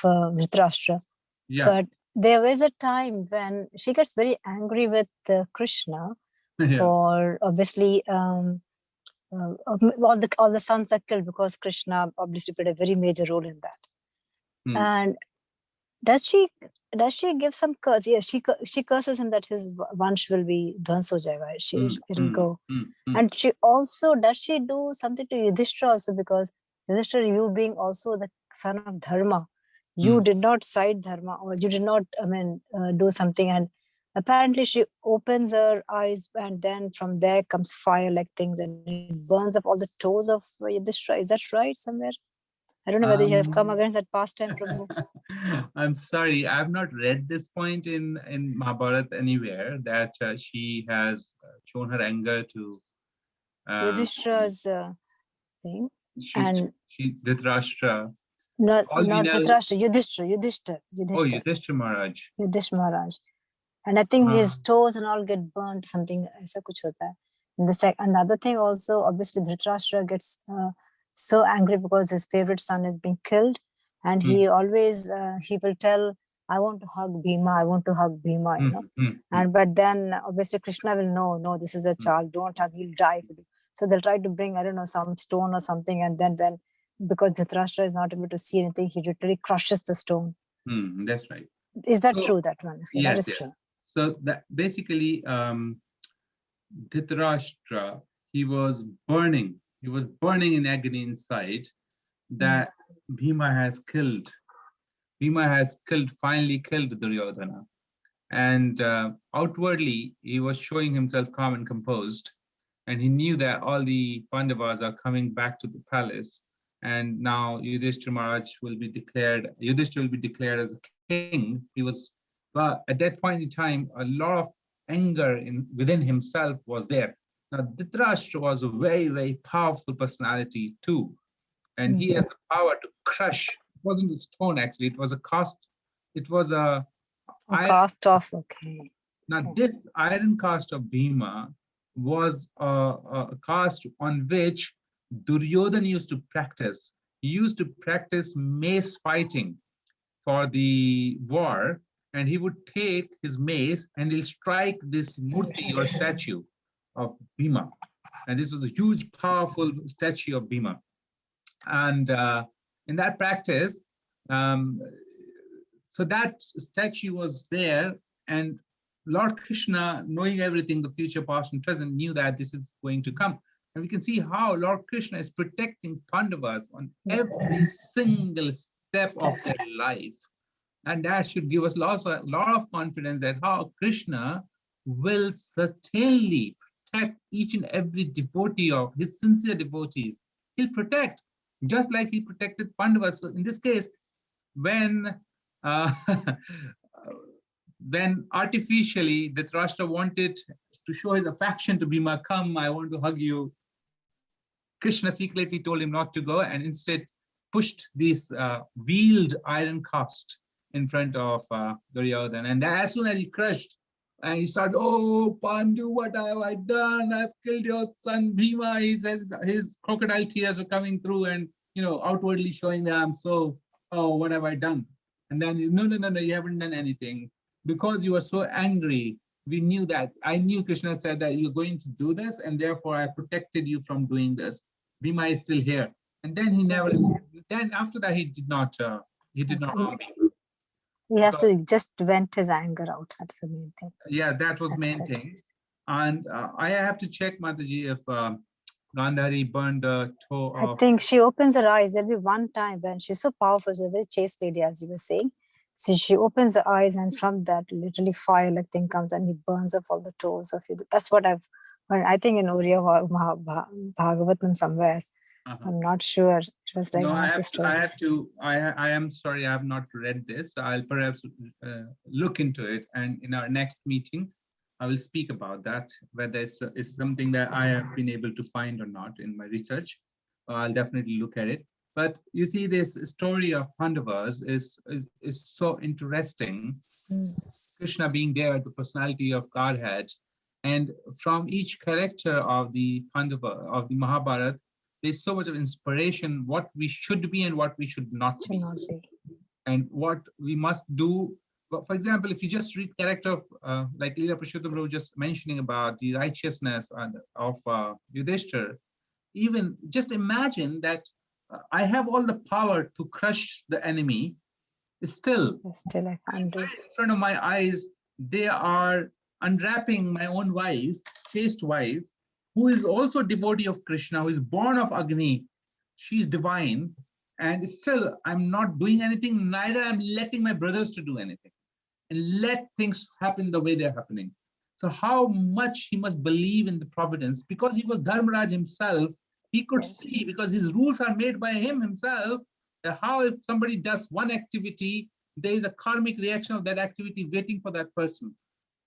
Speaker 6: Dhritarashtra.
Speaker 3: Yeah.
Speaker 6: But there was a time when she gets very angry with Krishna for obviously all the sons are killed, because Krishna obviously played a very major role in that. And does she give some curse? Yeah, she curses him that his vansh will be dhanso jayega. It'll go. And she also, does she do something to Yudhishthira also, because Yudhishthira, you being also the son of Dharma, you did not side Dharma, or you did not, do something. And apparently she opens her eyes, and then from there comes fire-like things, and it burns up all the toes of Yudhishthira. Is that right somewhere? I don't know whether you have come against that pastime, Prabhu.
Speaker 3: I'm sorry, I have not read this point in Mahabharata anywhere, that she has shown her anger to
Speaker 6: Yudhishthira's thing.
Speaker 3: She Dhritarashtra.
Speaker 6: Not
Speaker 3: All we know.
Speaker 6: Dhritarashtra,
Speaker 3: Oh, Yudhishthira Maharaj.
Speaker 6: Yudhishthira Maharaj. And I think his
Speaker 3: Ah.
Speaker 6: toes and all get burnt, something aisa kuch hota hai. And another thing also, obviously Dhritarashtra gets so angry because his favorite son is being killed, and he always he will tell, I want to hug Bhima, I want to hug Bhima, you know. And but then obviously Krishna will know, no, this is a child, don't hug, he'll die. So they'll try to bring, I don't know, some stone or something, and then because Dhritarashtra is not able to see anything, he literally crushes the stone.
Speaker 3: That's right.
Speaker 6: Is that true, that one? Okay,
Speaker 3: Yes,
Speaker 6: that is
Speaker 3: yes.
Speaker 6: true.
Speaker 3: So that basically, Dhritarashtra, he was burning in agony inside that Bhima has finally killed Duryodhana. And outwardly, he was showing himself calm and composed. And he knew that all the Pandavas are coming back to the palace. And now Yudhishthira will be declared as a king. But at that point in time, a lot of anger within himself was there. Now, Dhritarashtra was a very, very powerful personality too. And he has the power to crush. It wasn't a stone, actually. It was a cast. It was a
Speaker 6: cast of, okay.
Speaker 3: Now, this iron cast of Bhima was a cast on which Duryodhana used to practice. He used to practice mace fighting for the war, and he would take his mace and he'll strike this murti or statue of Bhima. And this was a huge, powerful statue of Bhima. And in that practice, so that statue was there, and Lord Krishna, knowing everything, the future, past, and present, knew that this is going to come. And we can see how Lord Krishna is protecting Pandavas on every single step of their life. And that should give us also a lot of confidence that how Krishna will certainly protect each and every devotee of his sincere devotees. He'll protect, just like he protected Pandavas. So in this case, when artificially Dhritarashtra wanted to show his affection to Bhima, come, I want to hug you, Krishna secretly told him not to go and instead pushed this wheeled iron cast in front of Duryodhana. And as soon as he crushed, and he started, oh, Pandu, what have I done? I've killed your son Bhima. He says his crocodile tears are coming through and, outwardly showing that I'm so, oh, what have I done? And then, no, you haven't done anything. Because you were so angry, we knew that. I knew Krishna said that you're going to do this, and therefore I protected you from doing this. Bhima is still here. And then then after that, he did not harm me.
Speaker 6: He has to just vent his anger out. That's the main thing.
Speaker 3: Yeah, that was main thing. And I have to check, Mataji, if Gandhari burned the toe
Speaker 6: I think she opens her eyes. There'll be one time when she's so powerful, she's a very chaste lady, as you were saying. So she opens her eyes, and from that, literally fire-like thing comes, and he burns off all the toes of you. That's what I've heard. I think in Oriya Bhagavatam somewhere. I'm not sure. It was like
Speaker 3: no, I am sorry, I have not read this. I'll perhaps look into it, and in our next meeting, I will speak about that, whether it's something that I have been able to find or not in my research. I'll definitely look at it. But you see, this story of Pandavas is so interesting. Krishna being there, the personality of Godhead, and from each character of the Pandava, of the Mahabharata, there's so much of inspiration, what we should be and what we should not be. And what we must do. For example, if you just read character of, like Leela Purushottam Prabhu just mentioning about the righteousness of Yudhishthira, even just imagine that I have all the power to crush the enemy. Still
Speaker 6: I can't do.
Speaker 3: In front of my eyes, they are unwrapping my own wife, chaste wife, who is also a devotee of Krishna, who is born of Agni. She's divine. And still, I'm not doing anything, neither I'm letting my brothers to do anything. And let things happen the way they're happening. So how much he must believe in the providence, because he was Dharmaraj himself, he could see, because his rules are made by him himself, how if somebody does one activity, there is a karmic reaction of that activity waiting for that person.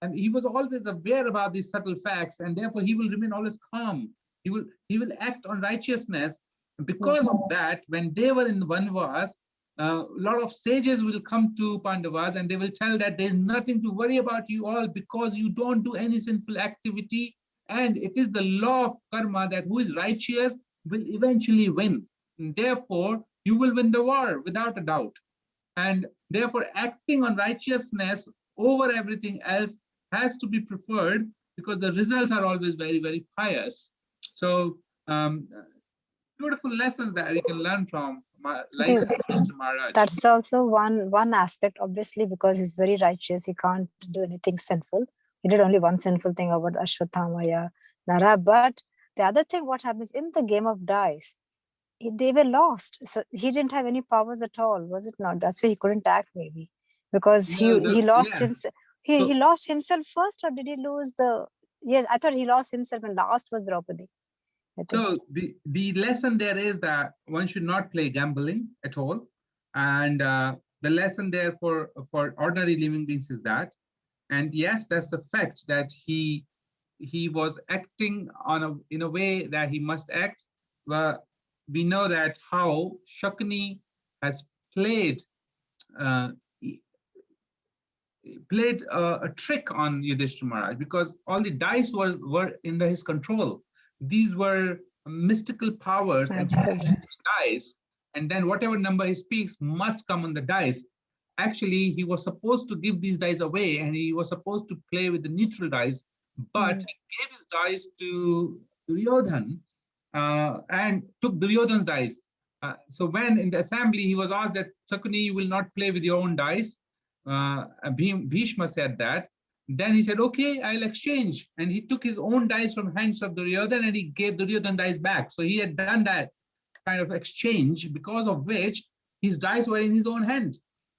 Speaker 3: And he was always aware about these subtle facts, and therefore he will remain always calm. He will act on righteousness. Because of that, when they were in the Vanvas, a lot of sages will come to Pandavas and they will tell that there's nothing to worry about you all because you don't do any sinful activity. And it is the law of karma that who is righteous will eventually win. And therefore, you will win the war without a doubt. And therefore, acting on righteousness over everything else has to be preferred because the results are always very, very pious. So, beautiful lessons that we can learn from
Speaker 6: I
Speaker 3: life
Speaker 6: think
Speaker 3: of Mr. Maharaj.
Speaker 6: that's also one aspect, obviously, because he's very righteous. He can't do anything sinful. He did only one sinful thing about Ashwatthama, Nara. But the other thing, what happens in the game of dice, they were lost. So he didn't have any powers at all, was it not? That's why he couldn't act, maybe, because he lost himself. He lost himself first, or did he lose the? Yes, I thought he lost himself, and last was Draupadi.
Speaker 3: So the lesson there is that one should not play gambling at all, and the lesson there for ordinary living beings is that, and yes, that's the fact that he was acting in a way that he must act. But we know that how Shakuni has played uh, a trick on Yudhishthira Maharaj because all the dice were in his control. These were mystical powers and dice, and then whatever number he speaks must come on the dice. Actually, he was supposed to give these dice away and he was supposed to play with the neutral dice, but he gave his dice to Duryodhan and took Duryodhan's dice. So when in the assembly he was asked that Shakuni, you will not play with your own dice. Bhishma said that. Then he said, okay, I'll exchange. And he took his own dice from hands of Duryodhan and he gave Duryodhan dice back. So he had done that kind of exchange, because of which his dice were in his own hand.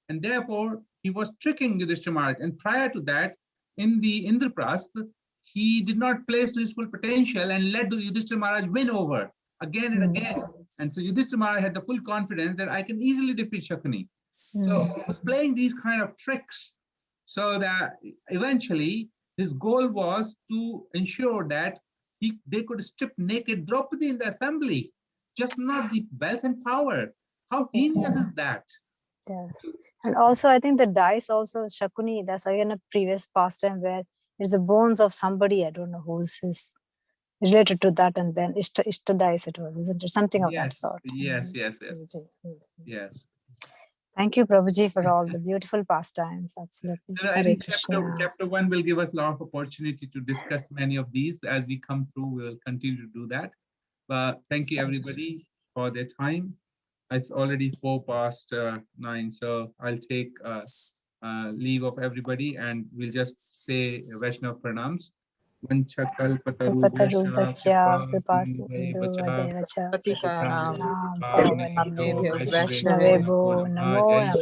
Speaker 3: And therefore, he was tricking Yudhishthira Maharaj. And prior to that, in the Indraprasth, he did not place to his full potential and let the Yudhishthira Maharaj win over again and again. And so Yudhishthira Maharaj had the full confidence that I can easily defeat Shakuni. So he was playing these kind of tricks so that eventually his goal was to ensure that they could strip naked Draupadi in the assembly, just not the wealth and power. How genius is that?
Speaker 6: Yes. And also, I think the dice also, Shakuni, that's again a previous pastime where it's the bones of somebody, I don't know who's is related to that, and then Ishta dice it was, isn't it? Something of that sort.
Speaker 3: Yes. Yes.
Speaker 6: Thank you, Prabhuji, for all the beautiful pastimes. Absolutely.
Speaker 3: I think chapter 1 will give us a lot of opportunity to discuss many of these. As we come through, we will continue to do that. But thank you, everybody, for their time. It's already 9:04, so I'll take leave of everybody and we'll just say Vaishnav Pranams.
Speaker 6: Kalpatarubhasya kripasinduvadevacha pavanebhyo Vaishnavebho namo namaha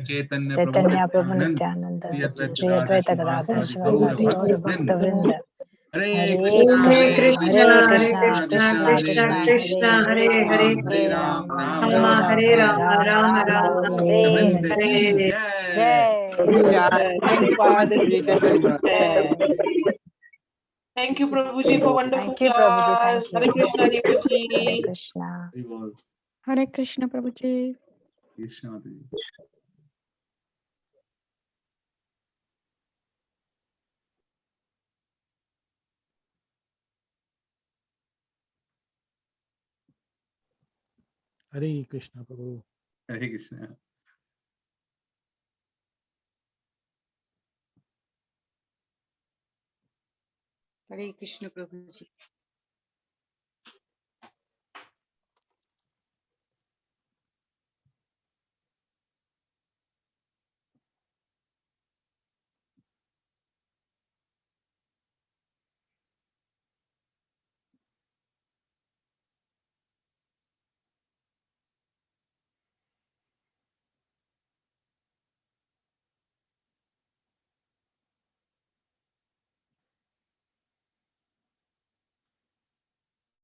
Speaker 6: Chaitanya Prabhu Nityananda Shri Advaita Gadadhar Shivasari Gaura Bhakta Vrinda
Speaker 3: Hare
Speaker 6: Krishna
Speaker 3: Krishna,
Speaker 6: Krishna
Speaker 3: Krishna
Speaker 6: Krishna
Speaker 3: Hare
Speaker 6: Hare
Speaker 3: Hare,
Speaker 6: Hare
Speaker 3: Hare
Speaker 6: Rama
Speaker 3: Rama,
Speaker 6: Hare
Speaker 3: Rama
Speaker 6: Rama
Speaker 3: Rama,
Speaker 6: Rama
Speaker 3: Rama
Speaker 6: Rama
Speaker 3: Rama,
Speaker 6: Hare
Speaker 3: Govinda
Speaker 6: Hare
Speaker 3: Ki Jai.
Speaker 6: Jai
Speaker 7: Thank you, Prabhuji, for wonderful
Speaker 6: Thank you, Prabhuji.
Speaker 7: class.
Speaker 6: Thank
Speaker 7: Hare
Speaker 6: you.
Speaker 7: Krishna,
Speaker 6: Hare
Speaker 7: Devaji.
Speaker 6: Krishna.
Speaker 8: Hare Krishna, Prabhuji.
Speaker 3: Krishna.
Speaker 9: Hare Krishna, Prabhu.
Speaker 3: Hare Krishna.
Speaker 10: Hare Krishna, Prabhuji.